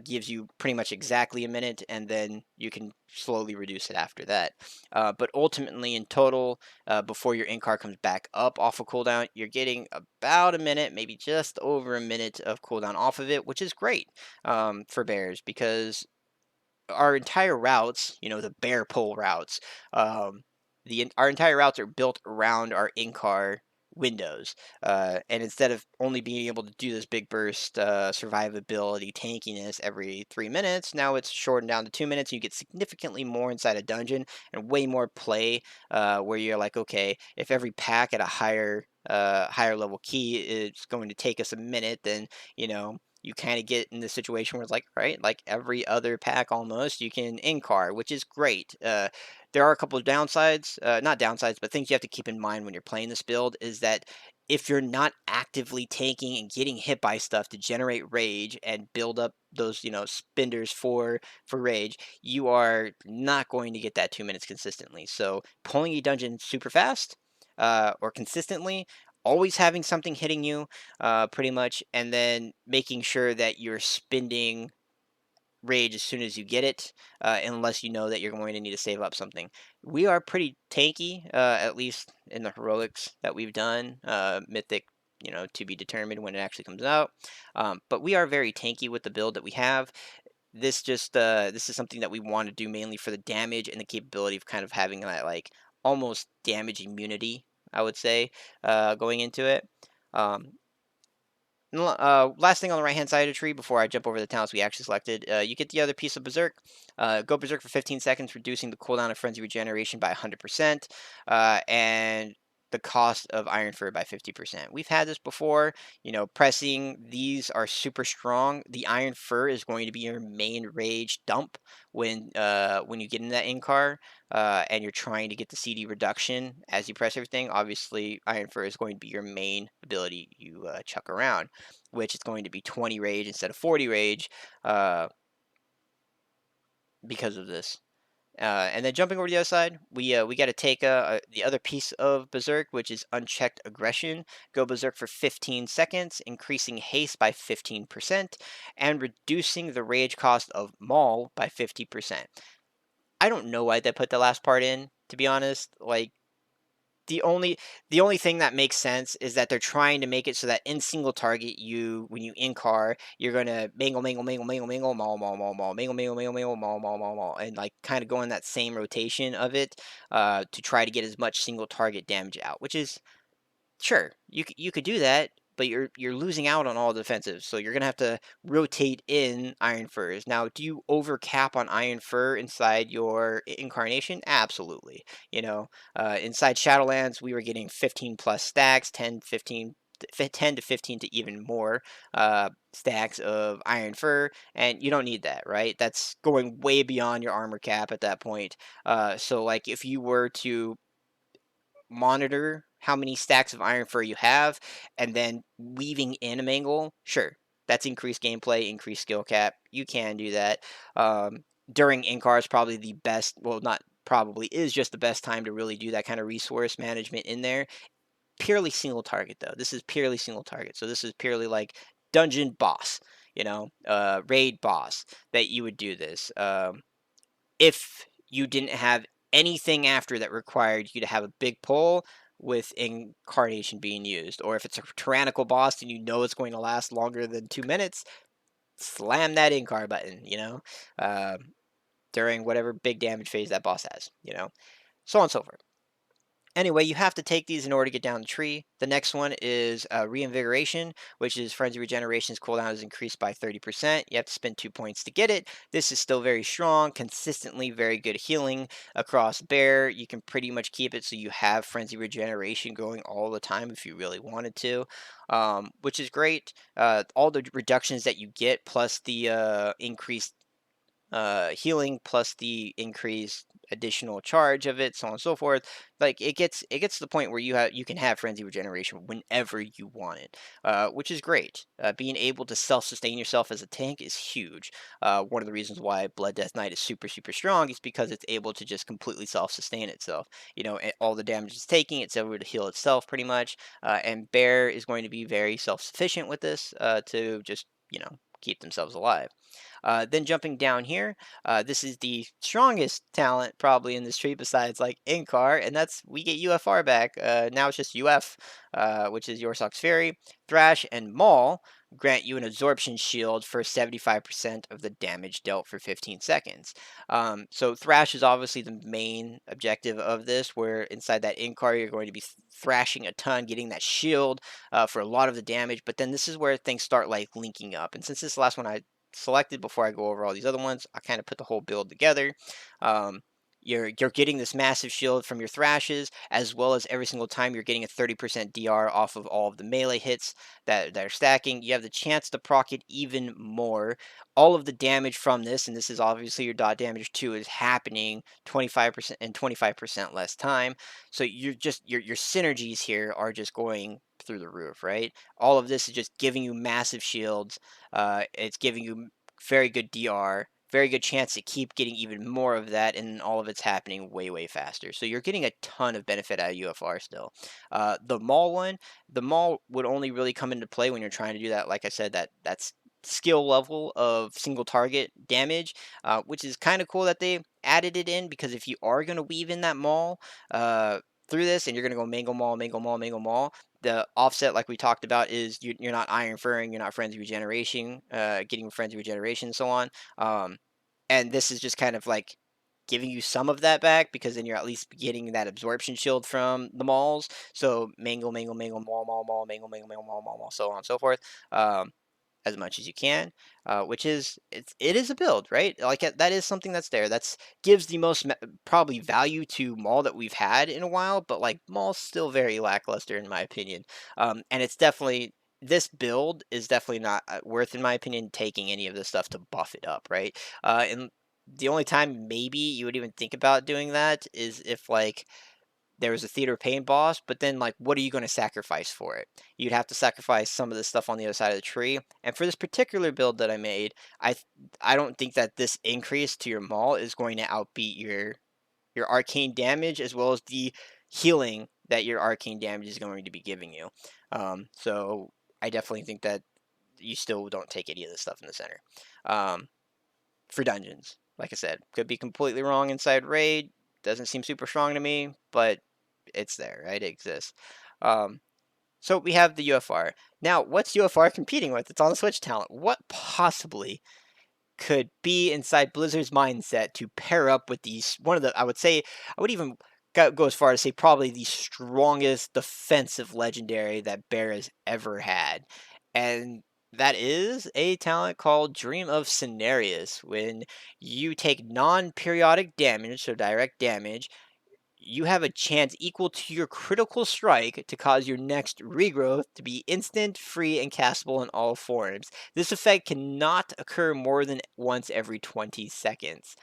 gives you pretty much exactly a minute, and then you can slowly reduce it after that. But ultimately, in total, before your in-car comes back up off of cooldown, you're getting about a minute, maybe just over a minute of cooldown off of it, which is great for bears because our entire routes, the bear pull routes, our entire routes are built around our in-car windows. And instead of only being able to do this big burst survivability tankiness every 3 minutes, now it's shortened down to 2 minutes. You get significantly more inside a dungeon and way more play where you're like, okay, if every pack at a higher level key is going to take us a minute, then you kind of get in the situation where it's like, right, like every other pack almost, you can in-car, which is great. There are a couple of downsides, not downsides, but things you have to keep in mind when you're playing this build is that if you're not actively tanking and getting hit by stuff to generate rage and build up those, spinders for rage, you are not going to get that 2 minutes consistently. So pulling a dungeon super fast or consistently always having something hitting you, pretty much, and then making sure that you're spending rage as soon as you get it, unless you know that you're going to need to save up something. We are pretty tanky, at least in the heroics that we've done. Mythic, to be determined when it actually comes out. But we are very tanky with the build that we have. This is something that we want to do mainly for the damage and the capability of kind of having that like almost damage immunity, I would say, going into it. Um, Last thing on the right-hand side of the tree before I jump over the talents we actually selected, you get the other piece of Berserk. Go Berserk for 15 seconds, reducing the cooldown of Frenzy Regeneration by 100%, and the cost of Iron Fur by 50%. We've had this before. Pressing these are super strong. The Iron Fur is going to be your main rage dump when you get in that in-car, and you're trying to get the CD reduction as you press everything. Obviously, Iron Fur is going to be your main ability you chuck around, which is going to be 20 rage instead of 40 rage, uh, because of this. And then jumping over to the other side, we got to take the other piece of Berserk, which is Unchecked Aggression. Go Berserk for 15 seconds, increasing haste by 15%, and reducing the rage cost of Maul by 50%. I don't know why they put the last part in, to be honest. Like, the only the only thing that makes sense is that they're trying to make it so that in single target, when you in car, you're gonna mangle, mangle, mangle, mangle, mangle, maul, maul, maul, maul, mangle, mangle, mangle, mangle, maul, maul, maul, maul, and like kind of go in that same rotation of it, to try to get as much single target damage out, which is sure, you could do that, but you're losing out on all the defensives, so you're gonna have to rotate in Iron Furs. Now, do you overcap on Iron Fur inside your incarnation? Absolutely. Inside Shadowlands, we were getting 15 plus stacks, 10 to 15 to even more stacks of Iron Fur, and you don't need that, right? That's going way beyond your armor cap at that point. So, like, if you were to monitor how many stacks of Iron Fur you have, and then weaving in a Mangle, sure, that's increased gameplay, increased skill cap. You can do that. During Inkar is probably the best, well, not probably, is just the best time to really do that kind of resource management in there. Purely single target, though. This is purely single target. So this is purely like dungeon boss, raid boss that you would do this. If you didn't have anything after that required you to have a big pull with incarnation being used, or if it's a tyrannical boss and you know it's going to last longer than 2 minutes, slam that incar button, uh, during whatever big damage phase that boss has, so on and so forth. Anyway, you have to take these in order to get down the tree. The next one is Reinvigoration, which is Frenzy Regeneration's cooldown is increased by 30%. You have to spend 2 points to get it. This is still very strong, consistently very good healing across Bear. You can pretty much keep it so you have Frenzy Regeneration going all the time if you really wanted to, which is great. All the reductions that you get, plus the increased healing, plus the increased additional charge of it, so on and so forth. Like, it gets to the point where you can have frenzy regeneration whenever you want it, which is great. Being able to self-sustain yourself as a tank is huge. One of the reasons why Blood Death Knight is super super strong is because it's able to just completely self-sustain itself. All the damage it's taking, it's able to heal itself pretty much. And Bear is going to be very self-sufficient with this, to just keep themselves alive. Then jumping down here, this is the strongest talent probably in this tree besides like Inkar, and that's we get UFR back. Now it's just UF, which is Yorsok's Fury. Thrash and Maul grant you an absorption shield for 75% of the damage dealt for 15 seconds. So Thrash is obviously the main objective of this, where inside that Inkar you're going to be thrashing a ton, getting that shield for a lot of the damage, but then this is where things start like linking up. And since this is the last one I selected before I go over all these other ones, I kind of put the whole build together. Um, you're getting this massive shield from your thrashes, as well as every single time you're getting a 30% DR off of all of the melee hits that are stacking. You have the chance to proc it even more. All of the damage from this, and this is obviously your dot damage too, is happening 25% and 25% less time. So you're just your synergies here are just going through the roof, right? All of this is just giving you massive shields. It's giving you very good DR, very good chance to keep getting even more of that, and all of it's happening way, way faster. So you're getting a ton of benefit out of UFR still. The Maul one, the Maul would only really come into play when you're trying to do that, like I said, that's skill level of single target damage, which is kind of cool that they added it in, because if you are going to weave in that Maul through this, and you're going to go Mangle Maul, Mangle Maul, Mangle Maul, the offset, like we talked about, is you're not Iron Furring, you're not Frenzy Regeneration, getting Frenzy Regeneration, and so on. Um, and this is just kind of like giving you some of that back, because then you're at least getting that absorption shield from the Mauls. So Mangle, Mangle, Mangle, Maul, Maul, Maul, Mangle, Mangle, Mangle, Maul, Maul, Maul, so on and so forth. As much as you can, which is it is a build, right? Like that is something that's there. That's gives the most probably value to Maul that we've had in a while, but like Maul's still very lackluster in my opinion. And it's definitely, this build is definitely not worth, in my opinion, taking any of this stuff to buff it up, right? And the only time maybe you would even think about doing that is if like there was a Theater of Pain boss, but then like what are you going to sacrifice for it? You'd have to sacrifice some of the stuff on the other side of the tree. And for this particular build that I made, I don't think that this increase to your Maul is going to outbeat your arcane damage, as well as the healing that your arcane damage is going to be giving you. So I definitely think that you still don't take any of this stuff in the center. For dungeons, like I said, could be completely wrong inside raid. Doesn't seem super strong to me, but it's there, right? It exists. Um, so we have the UFR. Now, what's UFR competing with? It's on the Switch talent. What possibly could be inside Blizzard's mindset to pair up with these, one of the, I would say, I would even go as far as say probably the strongest defensive legendary that Bear has ever had. And that is a talent called Dream of Cenarius. When you take non-periodic damage, so direct damage, you have a chance equal to your critical strike to cause your next regrowth to be instant, free, and castable in all forms. This effect cannot occur more than once every 20 seconds.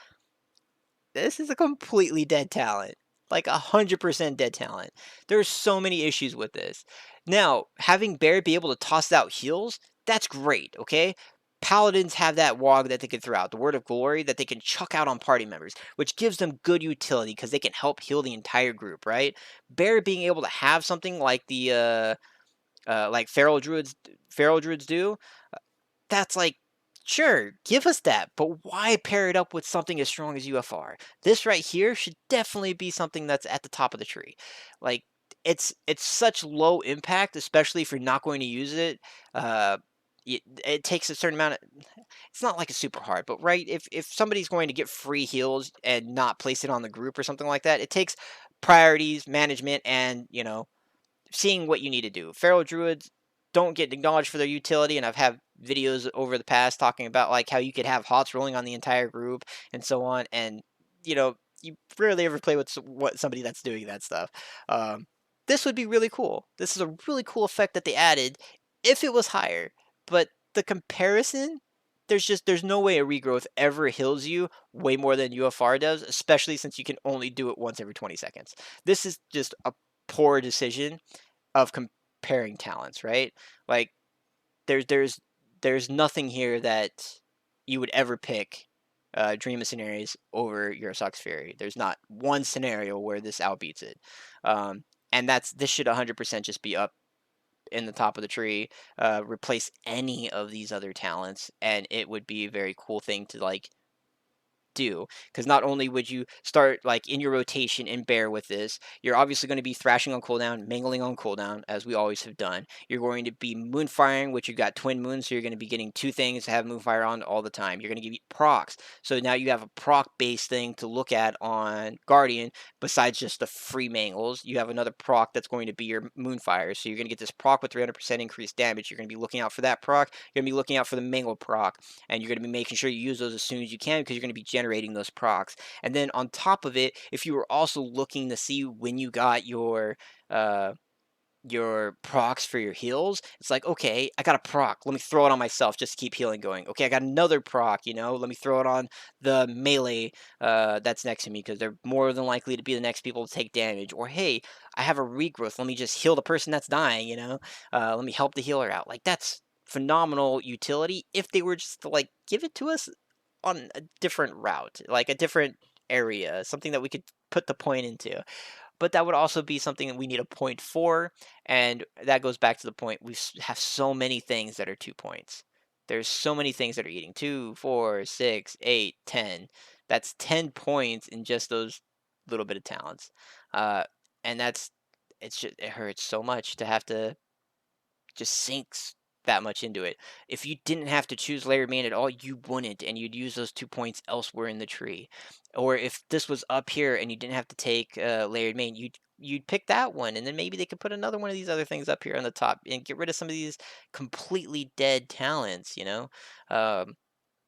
This is a completely dead talent. Like 100% dead talent. There's so many issues with this. Now, having Bear be able to toss out heals, that's great, okay? Paladins have that wog that they can throw out, the Word of Glory that they can chuck out on party members, which gives them good utility because they can help heal the entire group, right? Bear being able to have something like the like feral druids do, that's like, sure, give us that, but why pair it up with something as strong as UFR? This right here should definitely be something that's at the top of the tree. Like, it's such low impact, especially if you're not going to use it. Uh, it takes a certain amount of. It's not like it's super hard, but right, if somebody's going to get free heals and not place it on the group or something like that, it takes priorities, management, and seeing what you need to do. Feral druids don't get acknowledged for their utility, and I've had videos over the past talking about like how you could have hots rolling on the entire group and so on, and you rarely ever play with what somebody that's doing that stuff. Um, this would be really cool. This is a really cool effect that they added if it was higher, but the comparison. There's no way a regrowth ever heals you way more than UFR does, especially since you can only do it once every 20 seconds. This is just a poor decision of comparing talents, right? Like there's there's there's nothing here that you would ever pick Dream of Scenarios over your Sox Fury. There's not one scenario where this outbeats it. And this should 100% just be up in the top of the tree, replace any of these other talents, and it would be a very cool thing to like do, because not only would you start like in your rotation and Bear with this, you're obviously going to be thrashing on cooldown, mangling on cooldown, as we always have done. You're going to be moonfiring, which you've got twin moons, so you're going to be getting two things to have moonfire on all the time. You're going to give procs, so now you have a proc based thing to look at on Guardian. Besides just the free mangles, you have another proc that's going to be your moonfire, so you're going to get this proc with 300% increased damage. You're going to be looking out for that proc. You're going to be looking out for the mangle proc, and you're going to be making sure you use those as soon as you can, because you're going to be generating those procs. And then on top of it, if you were also looking to see when you got uh your procs for your heals, it's like, okay, I got a proc, let me throw it on myself just to keep healing going. Okay, I got another proc, let me throw it on the melee that's next to me, because they're more than likely to be the next people to take damage. Or hey, I have a regrowth, let me just heal the person that's dying, let me help the healer out. Like, that's phenomenal utility if they were just to like give it to us on a different route, like a different area, something that we could put the point into. But that would also be something that we need a point for, and that goes back to the point have so many things that are 2 points. There's so many things that are eating 2, 4, 6, 8, 10. That's 10 points in just those little bit of talents. Uh, and it hurts so much to have to just sinks that much into it. If you didn't have to choose layered main at all, you wouldn't, and you'd use those 2 points elsewhere in the tree. Or if this was up here and you didn't have to take layered main, you'd pick that one, and then maybe they could put another one of these other things up here on the top and get rid of some of these completely dead talents, um,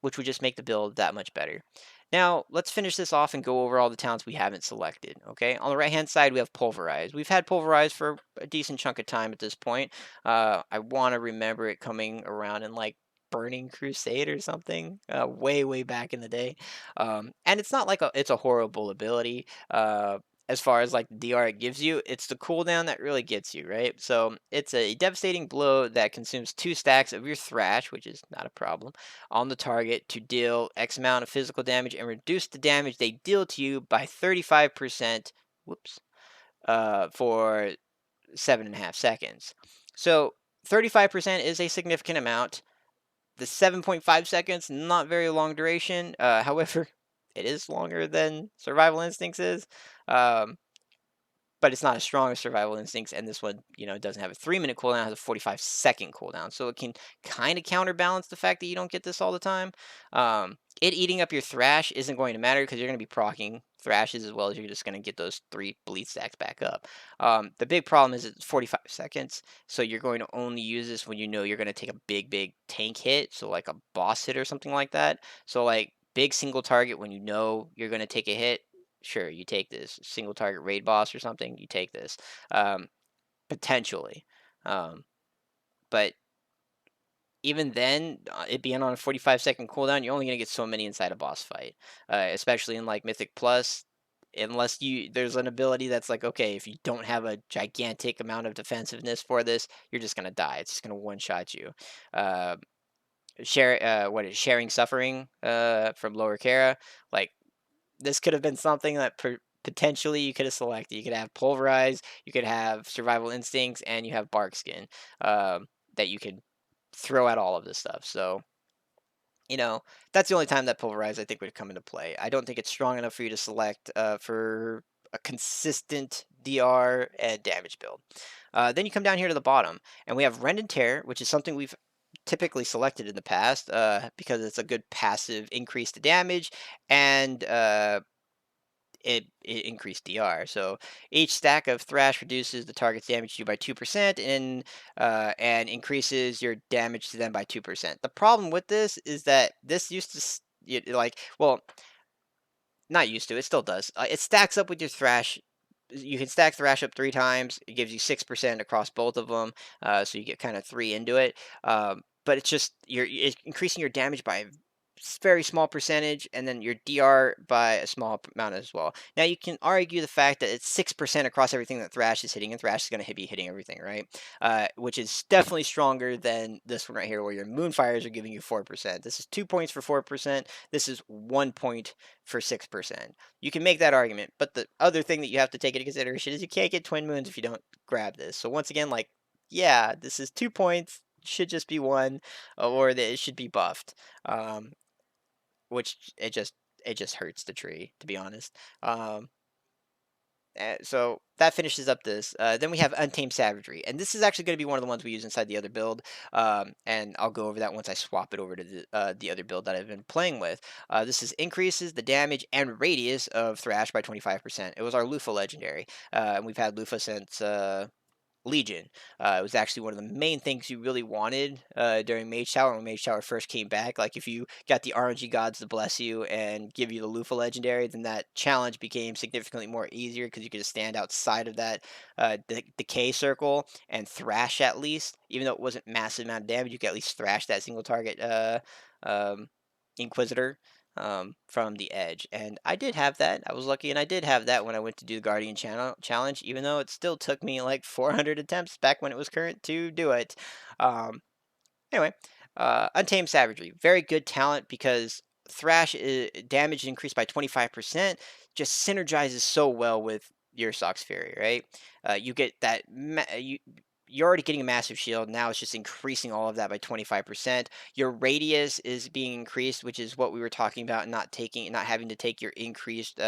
which would just make the build that much better. Now, let's finish this off and go over all the talents we haven't selected, okay? On the right-hand side, we have Pulverize. We've had Pulverize for a decent chunk of time at this point. I want to remember it coming around in, like, Burning Crusade or something, way, way back in the day. And it's not like it's a horrible ability. As far as like the DR it gives you, it's the cooldown that really gets you, right? So it's a devastating blow that consumes 2 stacks of your thrash, which is not a problem, on the target to deal X amount of physical damage and reduce the damage they deal to you by 35%. Whoops. For 7.5 seconds. So 35% is a significant amount. The 7.5 seconds, not very long duration. However, it is longer than Survival Instincts is. Um, but it's not as strong as Survival Instincts, and this one, doesn't have a 3-minute cooldown, it has a 45-second cooldown, so it can kind of counterbalance the fact that you don't get this all the time. It eating up your Thrash isn't going to matter because you're going to be proccing Thrashes as well as you're just going to get those 3 bleed stacks back up. The big problem is it's 45 seconds, so you're going to only use this when you know you're going to take a big, big tank hit, so like a boss hit or something like that. So like big single target when you know you're going to take a hit, sure, you take this. Single target raid boss or something, you take this. Um, Potentially. Um, but even then, it being on a 45-second cooldown, you're only going to get so many inside a boss fight. Especially in like Mythic Plus, unless there's an ability that's like, okay, if you don't have a gigantic amount of defensiveness for this, you're just going to die. It's just going to one-shot you. Uh, Sharing Suffering from Lower Kara, like, this could have been something that potentially you could have selected. You could have Pulverize, you could have Survival Instincts, and you have Bark Skin, that you could throw at all of this stuff. So, that's the only time that Pulverize I think would come into play. I don't think it's strong enough for you to select for a consistent DR and damage build. Then you come down here to the bottom, and we have Rend and Tear, which is something we've typically selected in the past because it's a good passive increase to damage, and it increased DR. So each stack of Thrash reduces the target's damage to you by 2% and increases your damage to them by 2%. The problem with this is that this used to well, not used to, it still does. It stacks up with your Thrash. You can stack Thrash up 3 times. It gives you 6% across both of them, so you get kind of 3 into it. But it's just it's increasing your damage by very small percentage, and then your DR by a small amount as well. Now you can argue the fact that it's 6% across everything that Thrash is hitting, and Thrash is going to be hitting everything, right? Which is definitely stronger than this one right here, where your Moonfires are giving you 4%. This is 2 points for 4%. This is 1 point for 6%. You can make that argument, but the other thing that you have to take into consideration is you can't get Twin Moons if you don't grab this. So once again, like, yeah, this is 2 points. Should just be 1, or that it should be buffed. Which it just hurts the tree, to be honest. So that finishes up this. Then we have Untamed Savagery, and this is actually going to be one of the ones we use inside the other build. And I'll go over that once I swap it over to the other build that I've been playing with. Increases the damage and radius of Thrash by 25%. It was our Lufa legendary, and we've had Lufa since Legion. It was actually one of the main things you really wanted during Mage Tower when Mage Tower first came back. Like, if you got the RNG gods to bless you and give you the Lufa legendary, then that challenge became significantly more easier because you could just stand outside of that decay circle and thrash at least. Even though it wasn't massive amount of damage, you could at least thrash that single target um, Inquisitor from the edge. And I did have that. I was lucky, and I did have that when I went to do the Guardian challenge, even though it still took me like 400 attempts back when it was current to do it. Um, anyway, Untamed Savagery, very good talent because Thrash damage increased by 25% just synergizes so well with your Sox Fury, right? You get that you're already getting a massive shield. Now it's just increasing all of that by 25%. Your radius is being increased, which is what we were talking about, not having to take your increased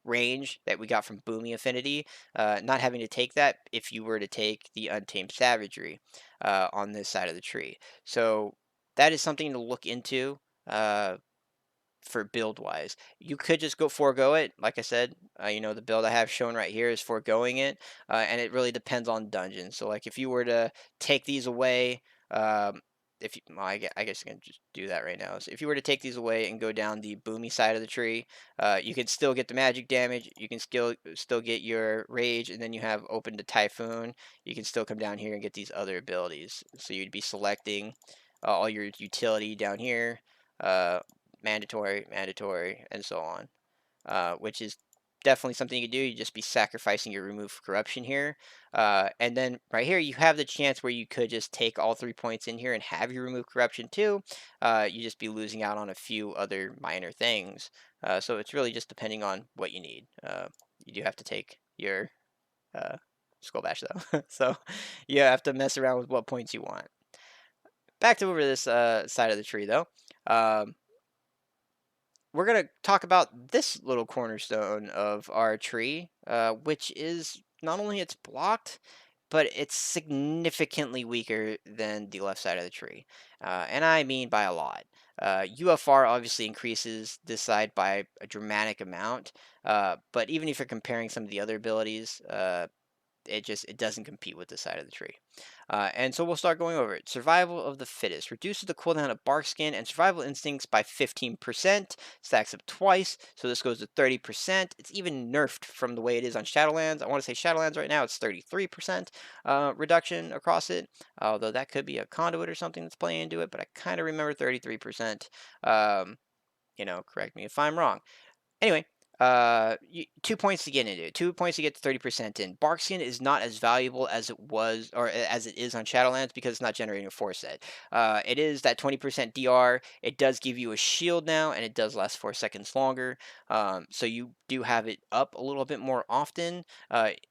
range that we got from Boomy Affinity, not having to take that if you were to take the Untamed Savagery on this side of the tree. So that is something to look into. For build wise. You could just go forego it. Like I said, the build I have shown right here is foregoing it, and it really depends on dungeons. So like if you were to take these away, if you, well, I guess you can just do that right now. So if you were to take these away and go down the boomy side of the tree, you can still get the magic damage. You can still get your rage, and then you have open to typhoon. You can still come down here and get these other abilities. So you'd be selecting all your utility down here. Uh, mandatory, and so on, which is definitely something you can do. You just be sacrificing your remove corruption here. And then right here, you have the chance where you could just take all 3 points in here and have your remove corruption too. You just be losing out on a few other minor things. So it's really just depending on what you need. You do have to take your uh, skull bash though. So you have to mess around with what points you want. Back to over this side of the tree though. Um, we're going to talk about this little cornerstone of our tree, which is not only it's blocked, but it's significantly weaker than the left side of the tree. And I mean by a lot. UFR obviously increases this side by a dramatic amount, but even if you're comparing some of the other abilities, it doesn't compete with this side of the tree. And so we'll start going over it. Survival of the fittest reduces the cooldown of bark skin and survival instincts by 15%. Stacks up twice, so this goes to 30%. It's even nerfed from the way it is on Shadowlands. I want to say Shadowlands right now it's 33% reduction across it, although that could be a conduit or something that's playing into it. But I kind of remember 33%. Correct me if I'm wrong. Anyway, 2 points to get into it. 2 points to get to 30% in. Barkskin is not as valuable as it was, or as it is on Shadowlands because it's not generating a 4 set. It is that 20% DR. It does give you a shield now, and it does last 4 seconds longer. So you do have it up a little bit more often.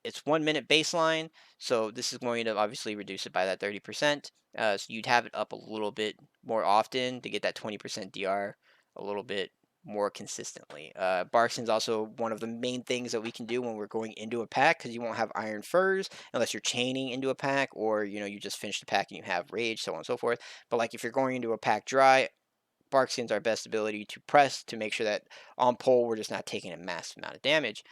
It's 1 minute baseline, so this is going to obviously reduce it by that 30%. So you'd have it up a little bit more often to get that 20% DR a little bit more consistently. Barkskin's also one of the main things that we can do when we're going into a pack because you won't have iron furs unless you're chaining into a pack or you just finished the pack and you have rage, so on and so forth. But like if you're going into a pack dry, Barkskin's our best ability to press to make sure that on pull we're just not taking a massive amount of damage.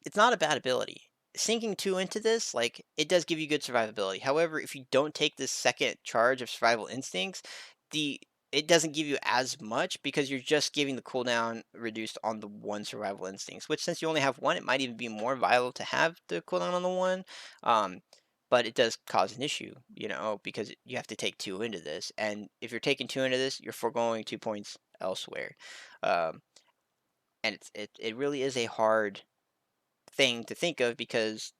It's not a bad ability. Sinking 2 into this, like, it does give you good survivability. However, if you don't take this second charge of survival instincts, the it doesn't give you as much because you're just giving the cooldown reduced on the one survival instincts, which since you only have one, it might even be more viable to have the cooldown on the one. Um, but it does cause an issue, because you have to take 2 into this. And if you're taking 2 into this, you're foregoing 2 points elsewhere. Um, and it really is a hard thing to think of because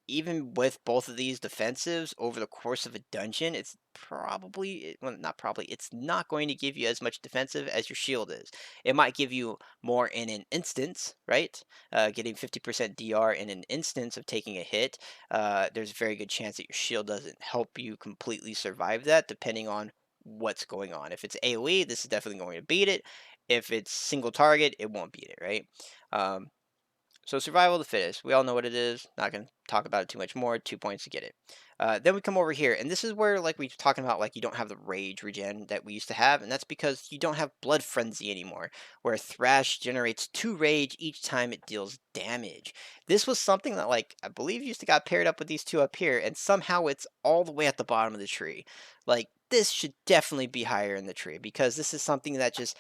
even with both of these defensives over the course of a dungeon, it's probably, well, not probably, it's not going to give you as much defensive as your shield is. It might give you more in an instance, right? Getting 50% DR in an instance of taking a hit. There's a very good chance that your shield doesn't help you completely survive that, depending on what's going on. If it's AoE, this is definitely going to beat it. If it's single target, it won't beat it, right? Um, so survival of the fittest. We all know what it is. Not going to talk about it too much more. 2 points to get it. Then we come over here, and this is where, like we were talking about, like you don't have the rage regen that we used to have, and that's because you don't have blood frenzy anymore, where Thrash generates 2 rage each time it deals damage. This was something that, like, I believe used to got paired up with these two up here, and somehow it's all the way at the bottom of the tree. Like, this should definitely be higher in the tree because this is something that just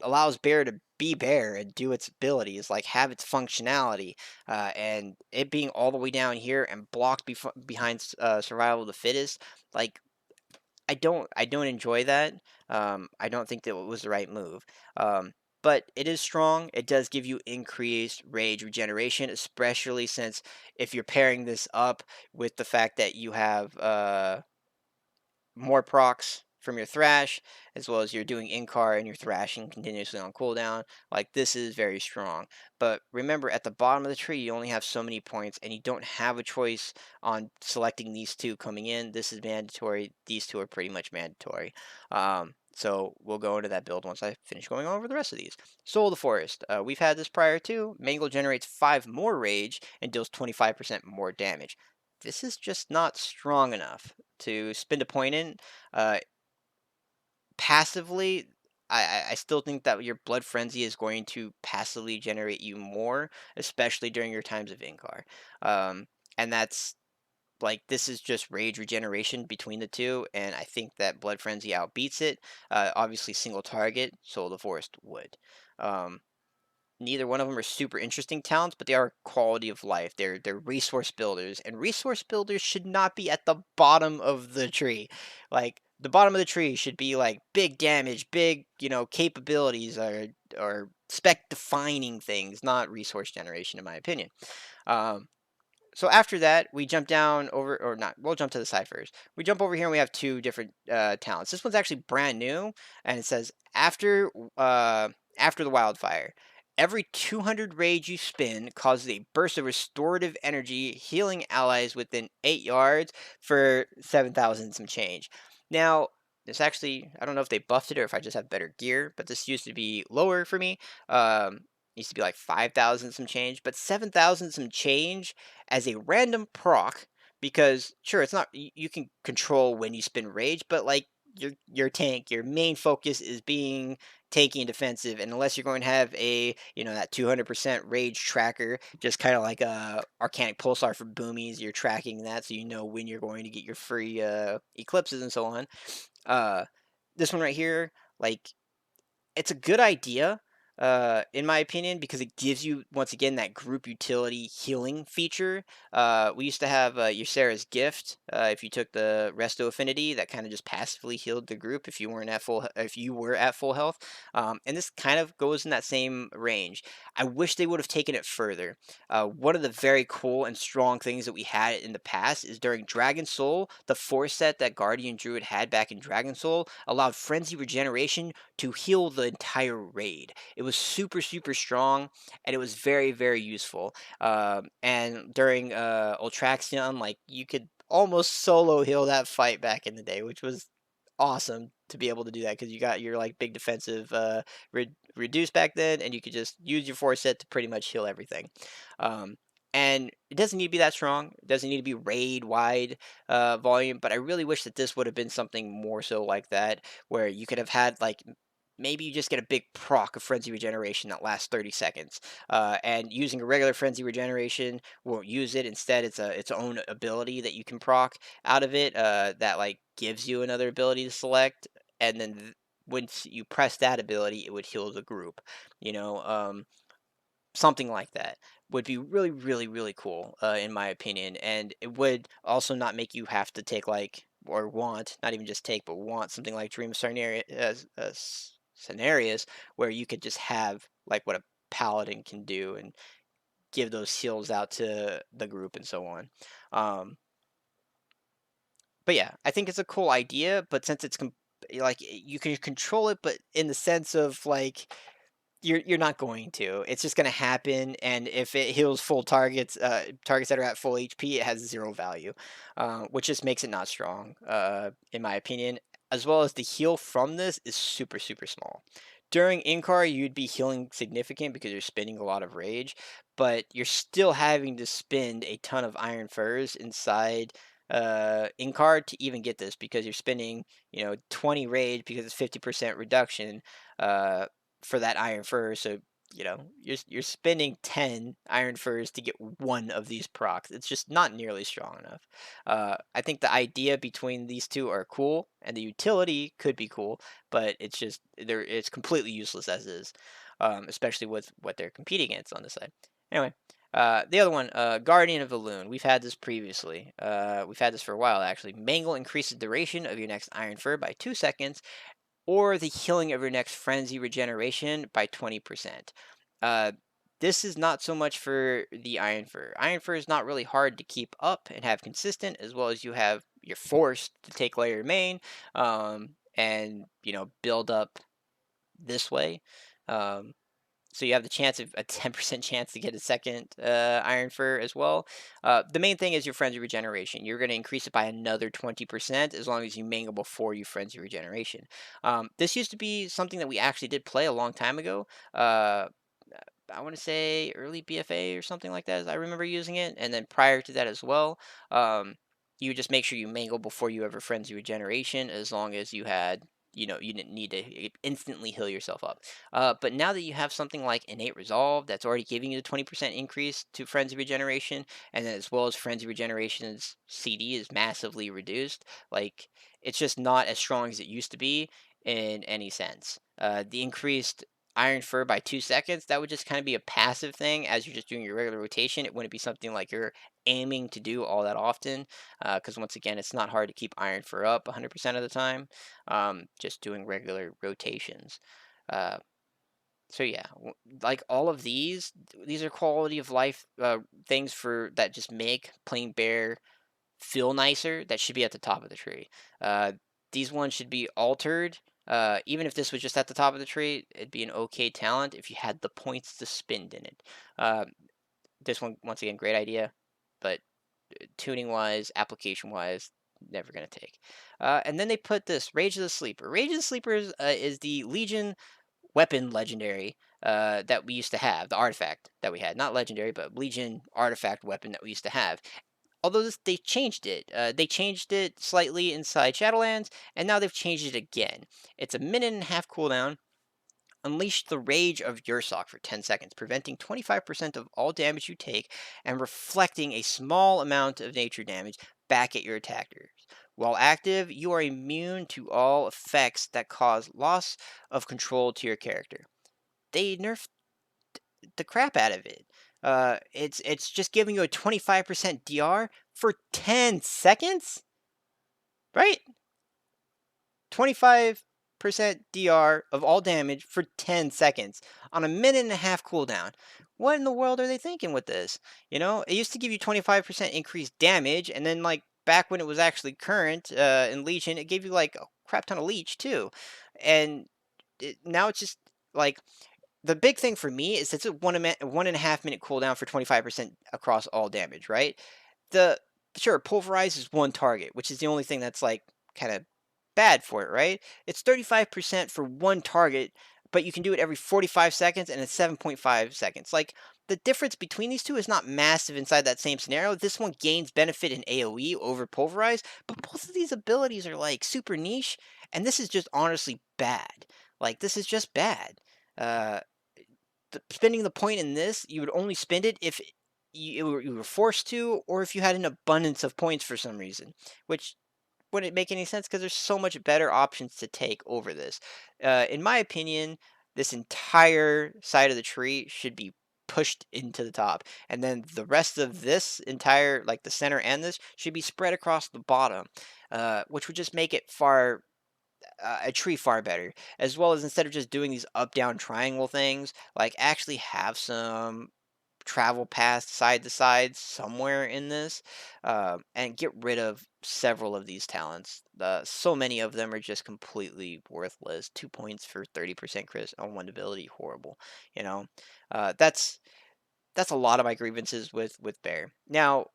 allows Bear to be Bear and do its abilities, like have its functionality, and it being all the way down here and blocked behind Survival of the Fittest. Like I don't enjoy that. I don't think that it was the right move. But it is strong. It does give you increased rage regeneration, especially since if you're pairing this up with the fact that you have more procs from your thrash, as well as you're doing in-car and you're thrashing continuously on cooldown. Like, this is very strong. But remember, at the bottom of the tree, you only have so many points, and you don't have a choice on selecting these two coming in. This is mandatory. These two are pretty much mandatory. So we'll go into that build once I finish going over the rest of these. Soul of the Forest. We've had this prior too. Mangle generates 5 more rage and deals 25% more damage. This is just not strong enough to spend a point in. Uh, Passively, I still think that your Blood Frenzy is going to passively generate you more, especially during your times of Incar. Um, and that's like, this is just rage regeneration between the two, and I think that Blood Frenzy outbeats it. Obviously, single target, Soul of the Forest would. Um, Neither one of them are super interesting talents, but they are quality of life. They're resource builders, and resource builders should not be at the bottom of the tree. Like, the bottom of the tree should be like big damage, big, capabilities, or spec defining things, not resource generation, in my opinion. Um, so after that, we jump down over, or not, we'll jump to the ciphers. We jump over here and we have two different talents. This one's actually brand new, and it says after the wildfire. Every 200 rage you spin causes a burst of restorative energy, healing allies within 8 yards for 7,000 some change. Now, this actually, I don't know if they buffed it or if I just have better gear, but this used to be lower for me. Used to be like 5,000 some change, but 7,000 some change as a random proc, because sure, it's not, you can control when you spin rage, but like, your tank, your main focus is being tanky and defensive, and unless you're going to have a, that 200% rage tracker, just kind of like a arcanic pulsar for boomies, you're tracking that so you know when you're going to get your free eclipses and so on. uh this one right here, like, it's a good idea, in my opinion, because it gives you, once again, that group utility healing feature. We used to have Ysera's Gift. If you took the Resto Affinity, that kind of just passively healed the group if you weren't at full, if you were at full health. And this kind of goes in that same range. I wish they would have taken it further. One of the very cool and strong things that we had in the past is during Dragon Soul, the 4 set that Guardian Druid had back in Dragon Soul allowed Frenzy Regeneration to heal the entire raid. It was super, super strong, and it was very, very useful. And during Ultraxion, like, you could almost solo heal that fight back in the day, which was awesome to be able to do that, because you got your like big defensive reduce back then, and you could just use your 4 set to pretty much heal everything. Um, and it doesn't need to be that strong. It doesn't need to be raid wide volume, but I really wish that this would have been something more so like that, where you could have had like, maybe you just get a big proc of Frenzy Regeneration that lasts 30 seconds. And using a regular Frenzy Regeneration won't use it. Instead, it's its own ability that you can proc out of it, that like gives you another ability to select. And then once you press that ability, it would heal the group. You know, something like that would be really, really, really cool, in my opinion. And it would also not make you have to take like, or want, not even just take, but want something like Dream of Scenarios, where you could just have like what a paladin can do and give those heals out to the group and so on. Um, but yeah, I think it's a cool idea. But since it's like, you can control it, but in the sense of like, you're not going to. It's just gonna happen, and if it heals full targets, targets that are at full HP, it has 0 value, which just makes it not strong, in my opinion. As well as the heal from this is super, super small. During Incar, you'd be healing significant because you're spending a lot of rage, but you're still having to spend a ton of Iron Furs inside Incar to even get this, because you're spending, 20 rage because it's 50% reduction. Uh, for that Iron Fur. So, you're spending 10 Iron Furs to get one of these procs. It's just not nearly strong enough. I think the idea between these two are cool, and the utility could be cool, but it's completely useless as is, especially with what they're competing against on this side. Anyway. The other one, Guardian of Elune. We've had this previously. We've had this for a while, actually. Mangle increases duration of your next Iron Fur by 2 seconds, or the healing of your next Frenzy Regeneration by 20%. Uh, this is not so much for the Iron Fur. Iron Fur is not really hard to keep up and have consistent, as well as you're forced to take layer main. and build up this way. Um, so you have the chance of a 10% chance to get a second Iron Fur as well. The main thing is your Frenzy Regeneration. You're going to increase it by another 20% as long as you mangle before you Frenzy Regeneration. This used to be something that we actually did play a long time ago. I want to say early BFA or something like that, as I remember using it. And then prior to that as well, you would just make sure you mangle before you ever Frenzy Regeneration, as long as you had, you didn't need to instantly heal yourself up. But now that you have something like Innate Resolve that's already giving you the 20% increase to Frenzy Regeneration, and then as well as Frenzy Regeneration's CD is massively reduced, like it's just not as strong as it used to be in any sense. The increased Iron Fur by 2 seconds, that would just kind of be a passive thing as you're just doing your regular rotation. It wouldn't be something like you're aiming to do all that often, because once again, it's not hard to keep Iron Fur up 100% of the time, just doing regular rotations. Uh, so yeah, like all of these are quality of life things for that just make playing bear feel nicer. That should be at the top of the tree. Uh, these ones should be altered. Even if this was just at the top of the tree, it'd be an okay talent if you had the points to spend in it. Uh, this one, once again, great idea, but tuning wise, application wise, never gonna take. And then they put this Rage of the Sleeper. Rage of the Sleeper is the Legion weapon legendary that we used to have, the artifact that we had, not legendary, but Legion artifact weapon that we used to have. Although they changed it. They changed it slightly inside Shadowlands, and now they've changed it again. It's a minute and a half cooldown. Unleash the rage of Yursock for 10 seconds, preventing 25% of all damage you take and reflecting a small amount of nature damage back at your attackers. While active, you are immune to all effects that cause loss of control to your character. They nerfed the crap out of it. It's just giving you a 25% DR for 10 seconds, right? 25% DR of all damage for 10 seconds on a minute and a half cooldown. What in the world are they thinking with this? It used to give you 25% increased damage, and then like back when it was actually current in Legion, it gave you like a crap ton of leech too, and now it's just like the big thing for me is it's a 1.5 minute cooldown for 25% across all damage, right? The Sure, pulverize is one target, which is the only thing that's like kind of bad for it, right? It's 35% for one target, but you can do it every 45 seconds and it's 7.5 seconds. Like the difference between these two is not massive inside that same scenario. This one gains benefit in AoE over pulverize, but both of these abilities are like super niche, and this is just honestly bad. Like this is just bad. Uh, Spending the point in this, you would only spend it if you were forced to, or if you had an abundance of points for some reason, which wouldn't make any sense because there's so much better options to take over this. In my opinion, this entire side of the tree should be pushed into the top, and then the rest of this entire, like the center and this, should be spread across the bottom, which would just make it a tree far better, as well as instead of just doing these up down triangle things, like actually have some travel paths side to side somewhere in this, and get rid of several of these talents. So many of them are just completely worthless. 2 points for 30% crit on one ability, horrible. You know, that's a lot of my grievances with Bear. Now,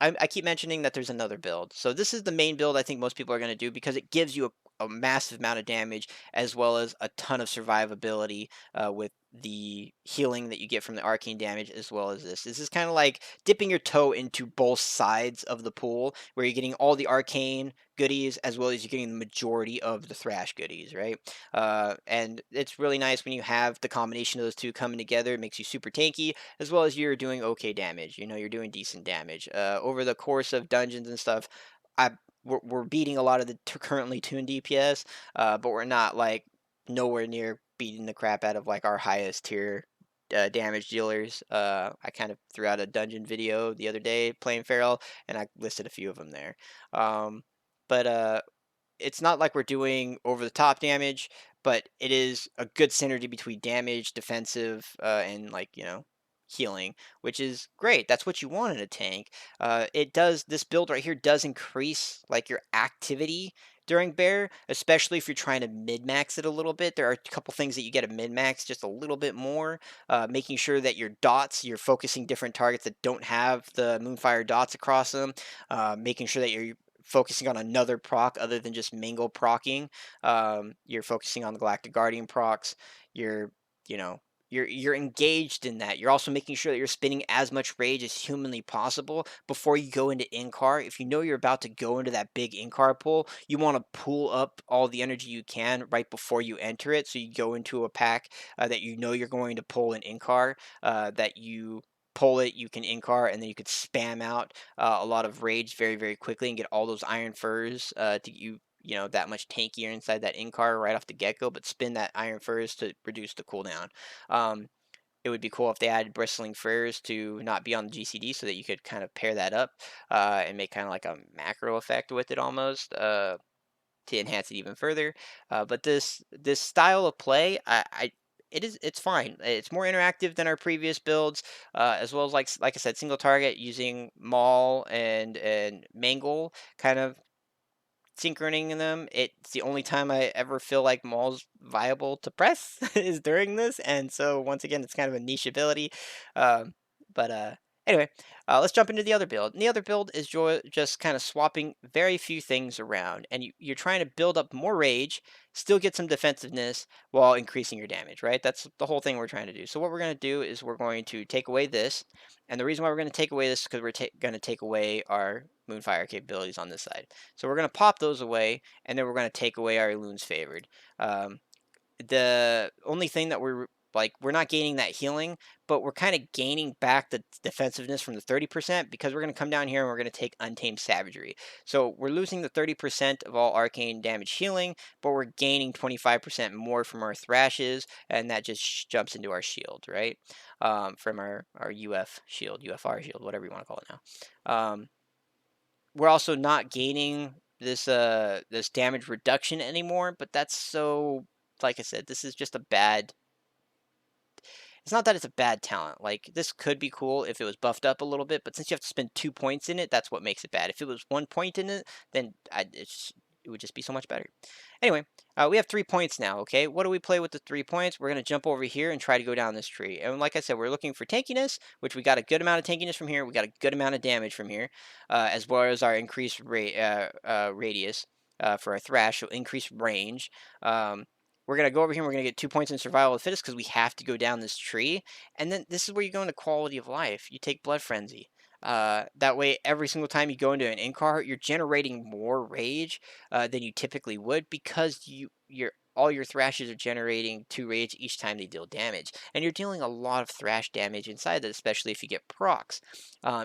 I keep mentioning that there's another build. So this is the main build I think most people are going to do because it gives you a massive amount of damage as well as a ton of survivability with the healing that you get from the arcane damage as well as this. This is kind of like dipping your toe into both sides of the pool where you're getting all the arcane goodies as well as you're getting the majority of the thrash goodies, right? And it's really nice when you have the combination of those two coming together. It makes you super tanky as well as you're doing okay damage. You're doing decent damage. Over the course of dungeons and stuff, we're beating a lot of the currently tuned DPS, but we're not like nowhere near beating the crap out of like our highest tier damage dealers. I kind of threw out a dungeon video the other day playing Feral, and I listed a few of them there. But it's not like we're doing over the top damage, but it is a good synergy between damage, defensive, and like healing, which is great. That's what you want in a tank. This build right here does increase like your activity during bear, especially if you're trying to min-max it a little bit. There are a couple things that you get to min-max just a little bit more, making sure that your dots, you're focusing different targets that don't have the Moonfire dots across them, making sure that you're focusing on another proc other than just Mangle procking. You're focusing on the Galactic Guardian procs. You're, you know, you're engaged in that. You're also making sure that you're spinning as much rage as humanly possible before you go into in-car. If you know you're about to go into that big in-car pull, you want to pull up all the energy you can right before you enter it. So you go into a pack that you know you're going to pull an in-car, that you pull it, you can in-car, and then you could spam out a lot of rage very, very quickly and get all those iron furs to get you that much tankier inside that in-car right off the get-go, but spin that iron furs to reduce the cooldown. Um, it would be cool if they added bristling furs to not be on the GCD so that you could kind of pair that up and make kind of like a macro effect with it almost to enhance it even further. But this style of play, it's fine. It's more interactive than our previous builds, as well as like I said, single target using Maul and Mangle kind of synchroning them. It's the only time I ever feel like Maul's viable to press is during this, and so once again, it's kind of a niche ability. Um, but anyway, let's jump into the other build. And the other build is just kind of swapping very few things around, and you're trying to build up more rage, still get some defensiveness while increasing your damage. Right? That's the whole thing we're trying to do. So what we're going to do is we're going to take away this, and the reason why we're going to take away this is because we're going to take away our Moonfire capabilities on this side. So we're going to pop those away, and then we're going to take away our Elunes Favored. Um, the only thing that we're not gaining that healing, but we're kind of gaining back the defensiveness from the 30% because we're going to come down here and we're going to take Untamed Savagery. So we're losing the 30% of all arcane damage healing, but we're gaining 25% more from our thrashes, and that just jumps into our shield, right? From our UF shield, UFR shield, whatever you want to call it now. We're also not gaining this damage reduction anymore, but that's so, like I said, this is just a bad. It's not that it's a bad talent. Like, this could be cool if it was buffed up a little bit, but since you have to spend 2 points in it, that's what makes it bad. If it was 1 point in it, then it would just be so much better. Anyway, we have 3 points now, okay? What do we play with the 3 points? We're going to jump over here and try to go down this tree. And like I said, we're looking for tankiness, which we got a good amount of tankiness from here. We got a good amount of damage from here, as well as our increased radius for our thrash, so increased range. We're going to go over here and we're going to get 2 points in survival of the fittest because we have to go down this tree. And then this is where you go into quality of life. You take Blood Frenzy. That way, every single time you go into an in-car, you're generating more rage than you typically would because all your thrashes are generating 2 rage each time they deal damage. And you're dealing a lot of thrash damage inside that, especially if you get procs.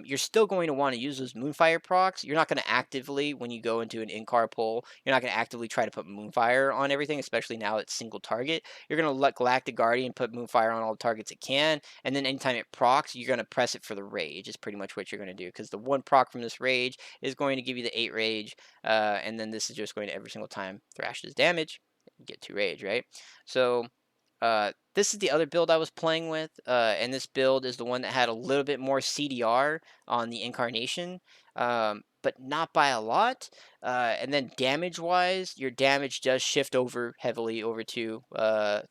You're still going to want to use those Moonfire procs. You're not going to actively, when you go into an in-car pull, you're not going to actively try to put Moonfire on everything, especially now it's single target. You're going to let Galactic Guardian put Moonfire on all the targets it can, and then anytime it procs, you're going to press it for the rage, is pretty much what you're going to do, because the 1 proc from this rage is going to give you the 8 rage, and then this is just going to every single time thrash does damage, you get 2 rage, right? So this is the other build I was playing with, and this build is the one that had a little bit more CDR on the incarnation, but not by a lot. And then damage-wise, your damage does shift over heavily over to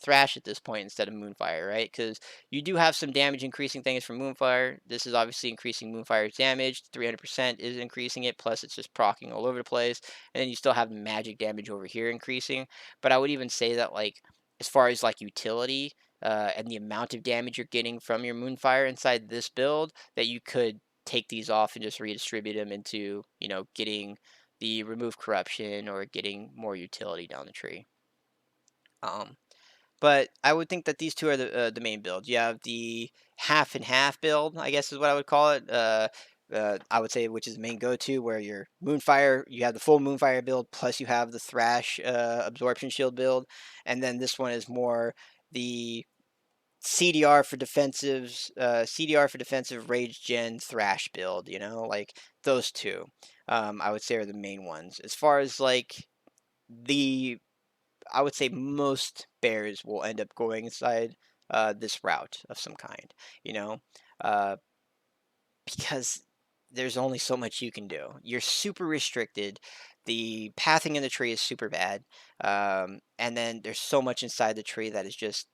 Thrash at this point instead of Moonfire, right? Because you do have some damage increasing things from Moonfire. This is obviously increasing Moonfire's damage. 300% is increasing it, plus it's just procking all over the place. And then you still have magic damage over here increasing. But I would even say that, like, as far as like utility and the amount of damage you're getting from your Moonfire inside this build, that you could take these off and just redistribute them into, getting the remove corruption or getting more utility down the tree. Um, but I would think that these two are the main builds. You have the half and half build, I guess is what I would call it. I would say, which is the main go-to, where your Moonfire, you have the full Moonfire build, plus you have the Thrash absorption shield build, and then this one is more the CDR for defensive rage gen thrash build, like those two. I would say are the main ones. As far as like I would say most bears will end up going inside this route of some kind, you know, uh, because there's only so much you can do. You're super restricted. the pathing in the tree is super bad. And then there's so much inside the tree that is just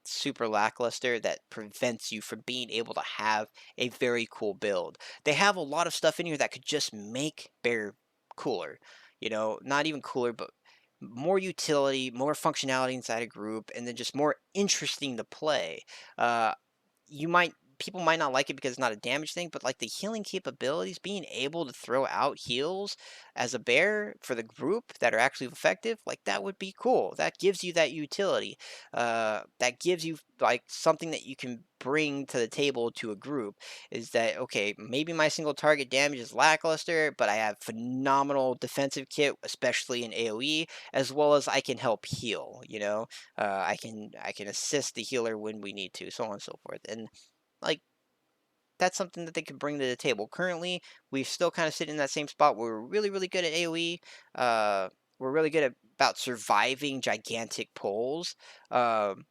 super lackluster that prevents you from being able to have a very cool build. They have a lot of stuff in here that could just make Bear cooler. You know, not even cooler, but more utility, more functionality inside a group, and then just more interesting to play. Uh, you might People might not like it because it's not a damage thing, but like the healing capabilities, being able to throw out heals as a bear for the group that are actually effective, like that would be cool. That gives you that utility. That gives you like something that you can bring to the table to a group. Is that okay? Maybe my single target damage is lackluster, but I have phenomenal defensive kit, especially in AOE, as well as I can help heal. You know, I can assist the healer when we need to, so on and so forth. And like that's something that they could bring to the table. Currently, we still kind of sit in that same spot where we're really, really good at AOE. Uh, we're really good at about surviving gigantic pulls. Um,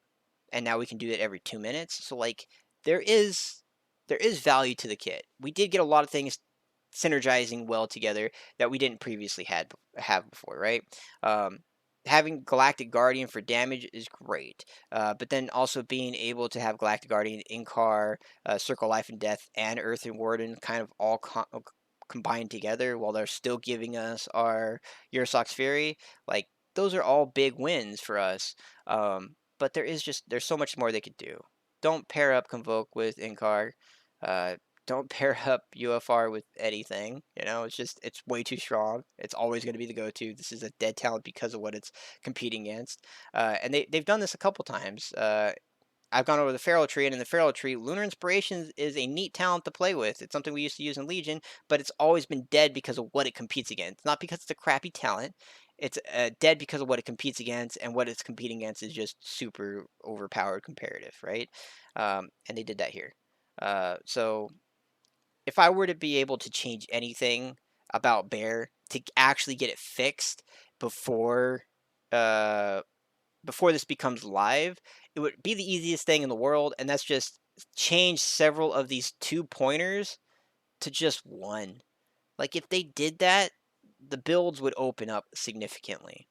and now we can do it every 2 minutes. So like there is there is value to the kit. We did get a lot of things synergizing well together that we didn't previously have before, right? Um, Having Galactic Guardian for damage is great, but then also being able to have Galactic Guardian, Inkar, Circle Life and Death, and Earth and Warden kind of all combined together while they're still giving us our Eurosox Fury, like those are all big wins for us. But there's so much more they could do. Don't pair up Convoke with Inkar. Uh, don't pair up UFR with anything. You know, it's way too strong. It's always going to be the go-to. This is a dead talent because of what it's competing against. And they've done this a couple times. I've gone over the Feral Tree, and in the Feral Tree, Lunar Inspiration is a neat talent to play with. It's something we used to use in Legion, but it's always been dead because of what it competes against. Not because it's a crappy talent. It's dead because of what it competes against, and what it's competing against is just super overpowered comparative, right? And they did that here. So if I were to be able to change anything about Bear to actually get it fixed before uh, before this becomes live, it would be the easiest thing in the world, and that's just change several of these 2 pointers to just one. Like if they did that, the builds would open up significantly.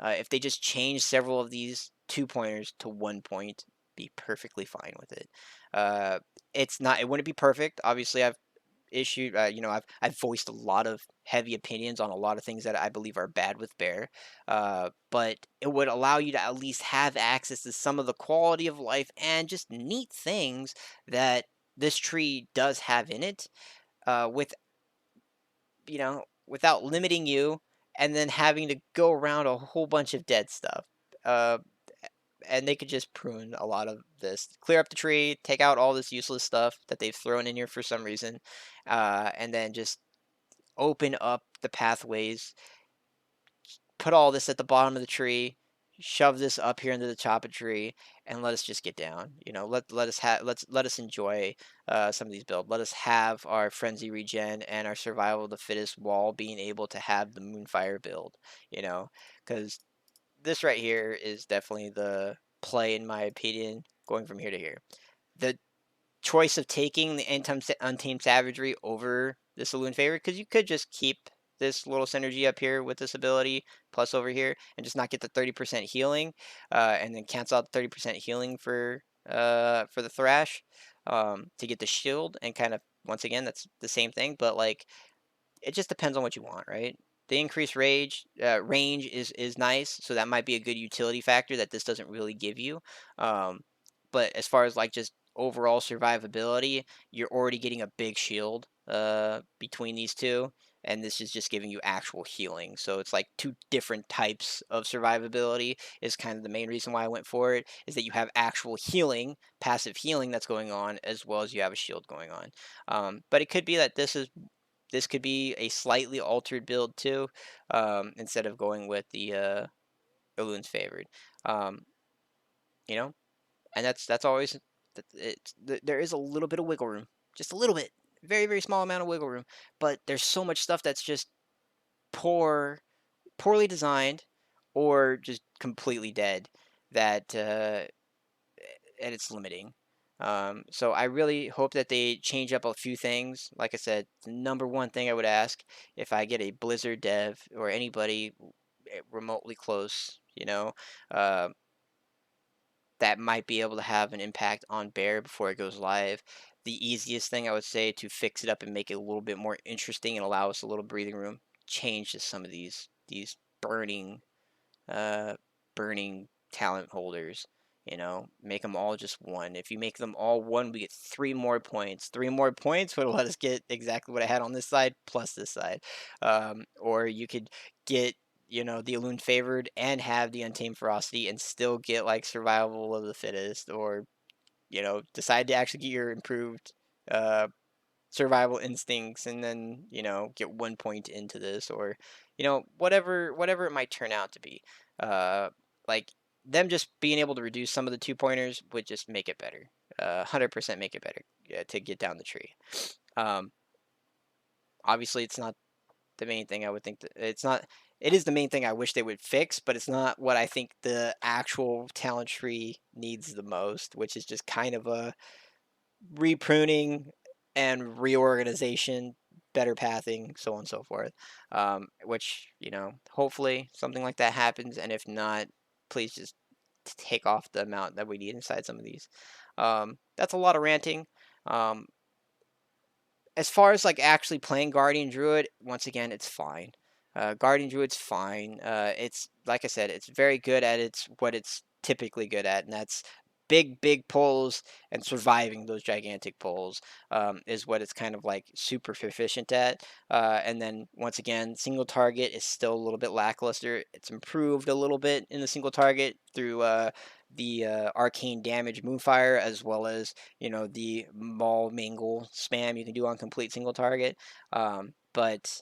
If they just change several of these 2 pointers to 1 point, be perfectly fine with it. Uh, it's not. It wouldn't be perfect. Obviously, I've voiced a lot of heavy opinions on a lot of things that I believe are bad with Bear, but it would allow you to at least have access to some of the quality of life and just neat things that this tree does have in it, with without limiting you and then having to go around a whole bunch of dead stuff. Uh, and they could just prune a lot of this, clear up the tree, take out all this useless stuff that they've thrown in here for some reason, and then just open up the pathways, put all this at the bottom of the tree, shove this up here into the top of the tree, and let us just get down. You know, let us enjoy some of these builds. Let us have our frenzy regen and our survival of the fittest while being able to have the Moonfire build. You know, because this right here is definitely the play in my opinion, going from here to here. The choice of taking the Untamed Savagery over this Elunes Favor, because you could just keep this little synergy up here with this ability plus over here and just not get the 30% healing, and then cancel out the 30% healing for the Thrash, to get the shield, and kind of once again that's the same thing, but like it just depends on what you want, right? The increased range is nice, so that might be a good utility factor that this doesn't really give you. Um, but as far as like just overall survivability, you're already getting a big shield between these two, and this is just giving you actual healing. So it's like two different types of survivability is kind of the main reason why I went for it, is that you have actual healing, passive healing that's going on, as well as you have a shield going on. But it could be that this could be a slightly altered build too, instead of going with the Elunes Favored. Um, you know, and that's always there is a little bit of wiggle room, just a little bit, very very small amount of wiggle room, but there's so much stuff that's just poorly designed, or just completely dead that and it's limiting. So I really hope that they change up a few things. Like I said, the number one thing I would ask if I get a Blizzard dev or anybody remotely close, uh, that might be able to have an impact on Bear before it goes live. The easiest thing I would say to fix it up and make it a little bit more interesting and allow us a little breathing room, change just some of these uh, burning talent holders. Make them all just one. If you make them all one, we get 3 more points. 3 more points would let us get exactly what I had on this side plus this side. Or you could get, the Elunes Favored and have the Untamed Ferocity and still get like Survival of the Fittest, or decide to actually get your improved uh, survival instincts and then get 1 point into this, or whatever it might turn out to be. Like them just being able to reduce some of the 2 pointers would just make it better. 100% make it better, to get down the tree. um Obviously it's not the main thing. I would think that it's not. It is the main thing I wish they would fix, but it's not what I think the actual talent tree needs the most, which is just kind of a repruning and reorganization, better pathing, so on and so forth. Which, hopefully something like that happens, and if not, please just take off the amount that we need inside some of these. That's a lot of ranting. Um, as far as like actually playing Guardian Druid, once again, it's fine. Guardian Druid's fine. It's like I said, it's very good at what it's typically good at, and that's big pulls and surviving those gigantic pulls. Is what it's kind of like super proficient at. And then once again, single target is still a little bit lackluster. It's improved a little bit in the single target through the arcane damage Moonfire, as well as the Maul Mangle spam you can do on complete single target. But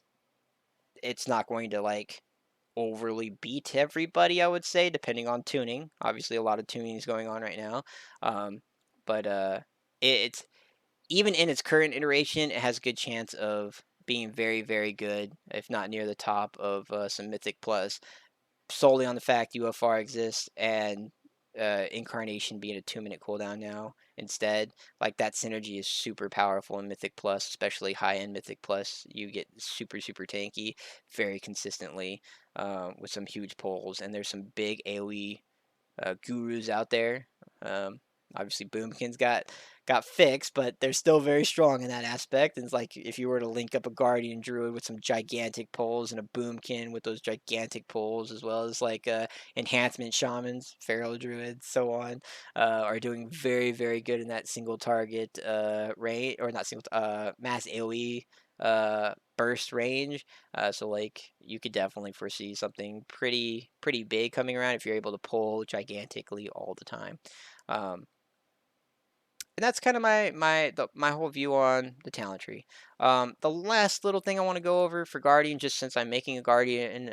it's not going to like overly beat everybody, I would say, depending on tuning. Obviously, a lot of tuning is going on right now. But it's even in its current iteration, it has a good chance of being very, very good, if not near the top of some Mythic Plus, solely on the fact UFR exists and Incarnation being a 2 minute cooldown now instead. Like that synergy is super powerful in Mythic Plus, especially high end Mythic Plus. You get super tanky very consistently, with some huge pulls, and there's some big AoE gurus out there. Um, Obviously, Boomkin's got fixed, but they're still very strong in that aspect. And it's like if you were to link up a Guardian Druid with some gigantic pulls and a Boomkin with those gigantic pulls, as well as like enhancement shamans, feral druids, so on, are doing very good in that single target range, or not single mass AOE burst range. So like you could definitely foresee something pretty big coming around if you're able to pull gigantically all the time. Um, and that's kind of my whole view on the talent tree. The last little thing I want to go over for Guardian, just since I'm making a Guardian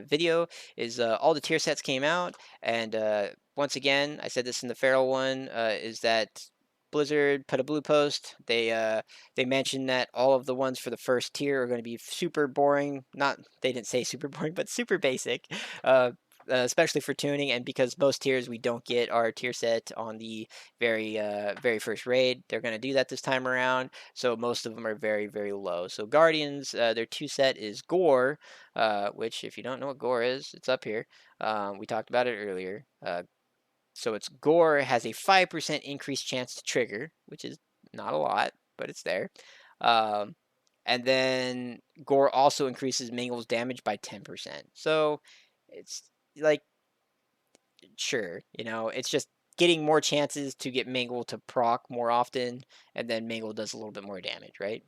video, is all the tier sets came out, and once again, I said this in the Feral one, is that Blizzard put a blue post. They mentioned that all of the ones for the first tier are going to be super boring. Not They didn't say super boring, but super basic. Especially for tuning, and because most tiers we don't get our tier set on the very first raid. They're going to do that this time around, so most of them are very low. So Guardians, their 2 set is Gore, which if you don't know what Gore is, it's up here. We talked about it earlier. So it's Gore has a 5% increased chance to trigger, which is not a lot, but it's there. Um, and then Gore also increases Mangle's damage by 10%. So it's like, sure, it's just getting more chances to get Mangle to proc more often, and then Mangle does a little bit more damage, right?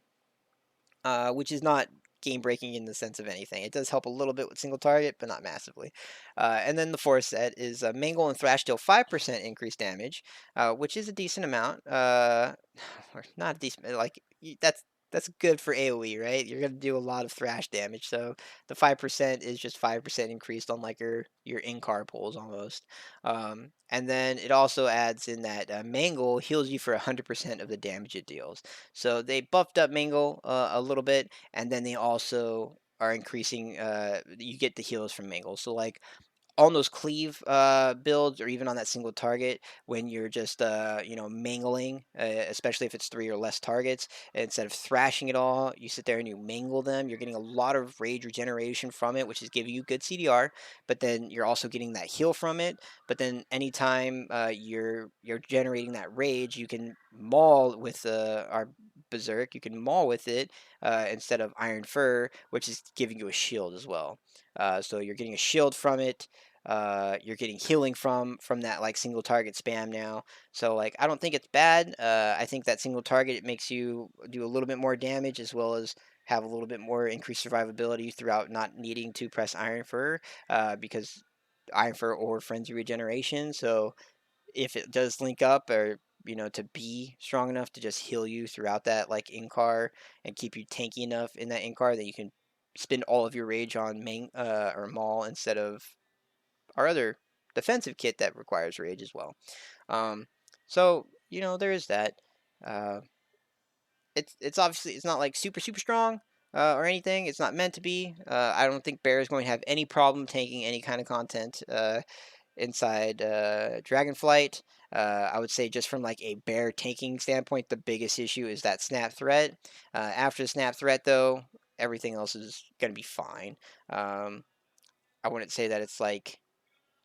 Which is not game breaking in the sense of anything. It does help a little bit with single target, but not massively. And then the 4th set is Mangle and Thrash deal 5% increased damage, which is a decent amount. Or not a decent, like that's good for AoE, right? You're gonna do a lot of thrash damage, so the 5% is just 5% increased on like your in-car pulls almost. And then it also adds in that Mangle heals you for 100% of the damage it deals. So they buffed up Mangle a little bit, and then they also are increasing. You get the heals from Mangle. So like on those cleave builds, or even on that single target, when you're just mangling, especially if it's 3 or less targets, instead of thrashing it all, you sit there and you mangle them. You're getting a lot of rage regeneration from it, which is giving you good CDR, but then you're also getting that heal from it. But then anytime you're generating that rage, you can maul with our berserk. You can maul with it instead of iron fur, which is giving you a shield as well. So you're getting a shield from it. You're getting healing from that like single target spam now. So like I don't think it's bad. I think that single target, it makes you do a little bit more damage, as well as have a little bit more increased survivability throughout not needing to press Iron Fur, because Iron Fur or Frenzy Regeneration. So if it does link up, or to be strong enough to just heal you throughout that like in car, and keep you tanky enough in that in car that you can spend all of your rage on or Maul, instead of our other defensive kit that requires rage as well. So there is that. Uh, it's obviously, it's not like super strong or anything. It's not meant to be. I don't think Bear is going to have any problem taking any kind of content inside Dragonflight. I would say, just from like a Bear tanking standpoint, the biggest issue is that snap threat. After the snap threat, though, everything else is going to be fine. I wouldn't say that it's like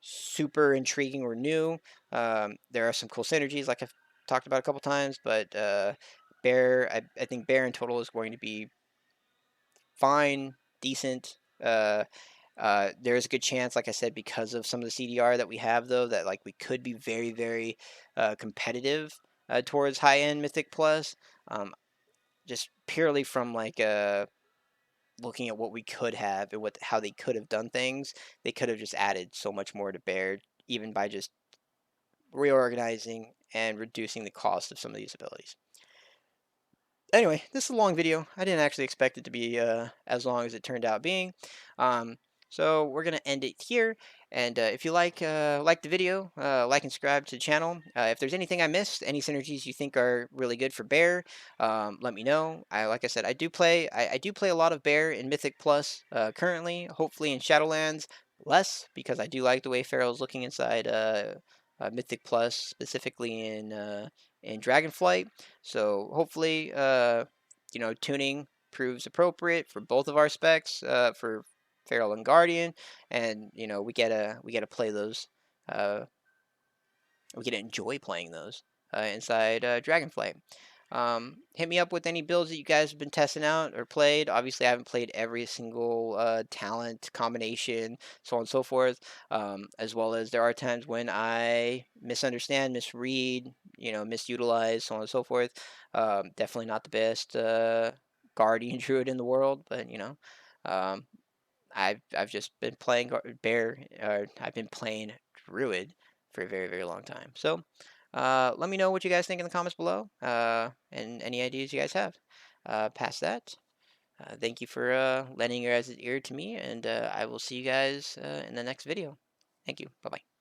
super intriguing or new. There are some cool synergies, like I've talked about a couple times, but I think Bear in total is going to be fine, decent. There's a good chance, like I said, because of some of the CDR that we have, though, that like we could be very competitive towards high end Mythic Plus. Um, just purely from like looking at what we could have and how they could have done things. They could have just added so much more to Bear, even by just reorganizing and reducing the cost of some of these abilities. Anyway, this is a long video. I didn't actually expect it to be as long as it turned out being. Um, so we're gonna end it here. And if you like the video, like and subscribe to the channel. If there's anything I missed, any synergies you think are really good for Bear, let me know. Like I said, I do play a lot of Bear in Mythic Plus currently. Hopefully in Shadowlands less, because I do like the way Pharaoh's looking inside Mythic Plus, specifically in Dragonflight. So hopefully, tuning proves appropriate for both of our specs, for Feral and Guardian, and we get to play those. Uh, we get to enjoy playing those inside Dragonflight. Hit me up with any builds that you guys have been testing out or played. Obviously, I haven't played every single talent combination, so on and so forth. As well as there are times when I misunderstand, misread, misutilize, so on and so forth. Definitely not the best Guardian Druid in the world, but um, I've just been playing Bear. I've been playing Druid for a very long time. So let me know what you guys think in the comments below, and any ideas you guys have. Past that, thank you for lending your guys' ear to me, and I will see you guys in the next video. Thank you. Bye bye.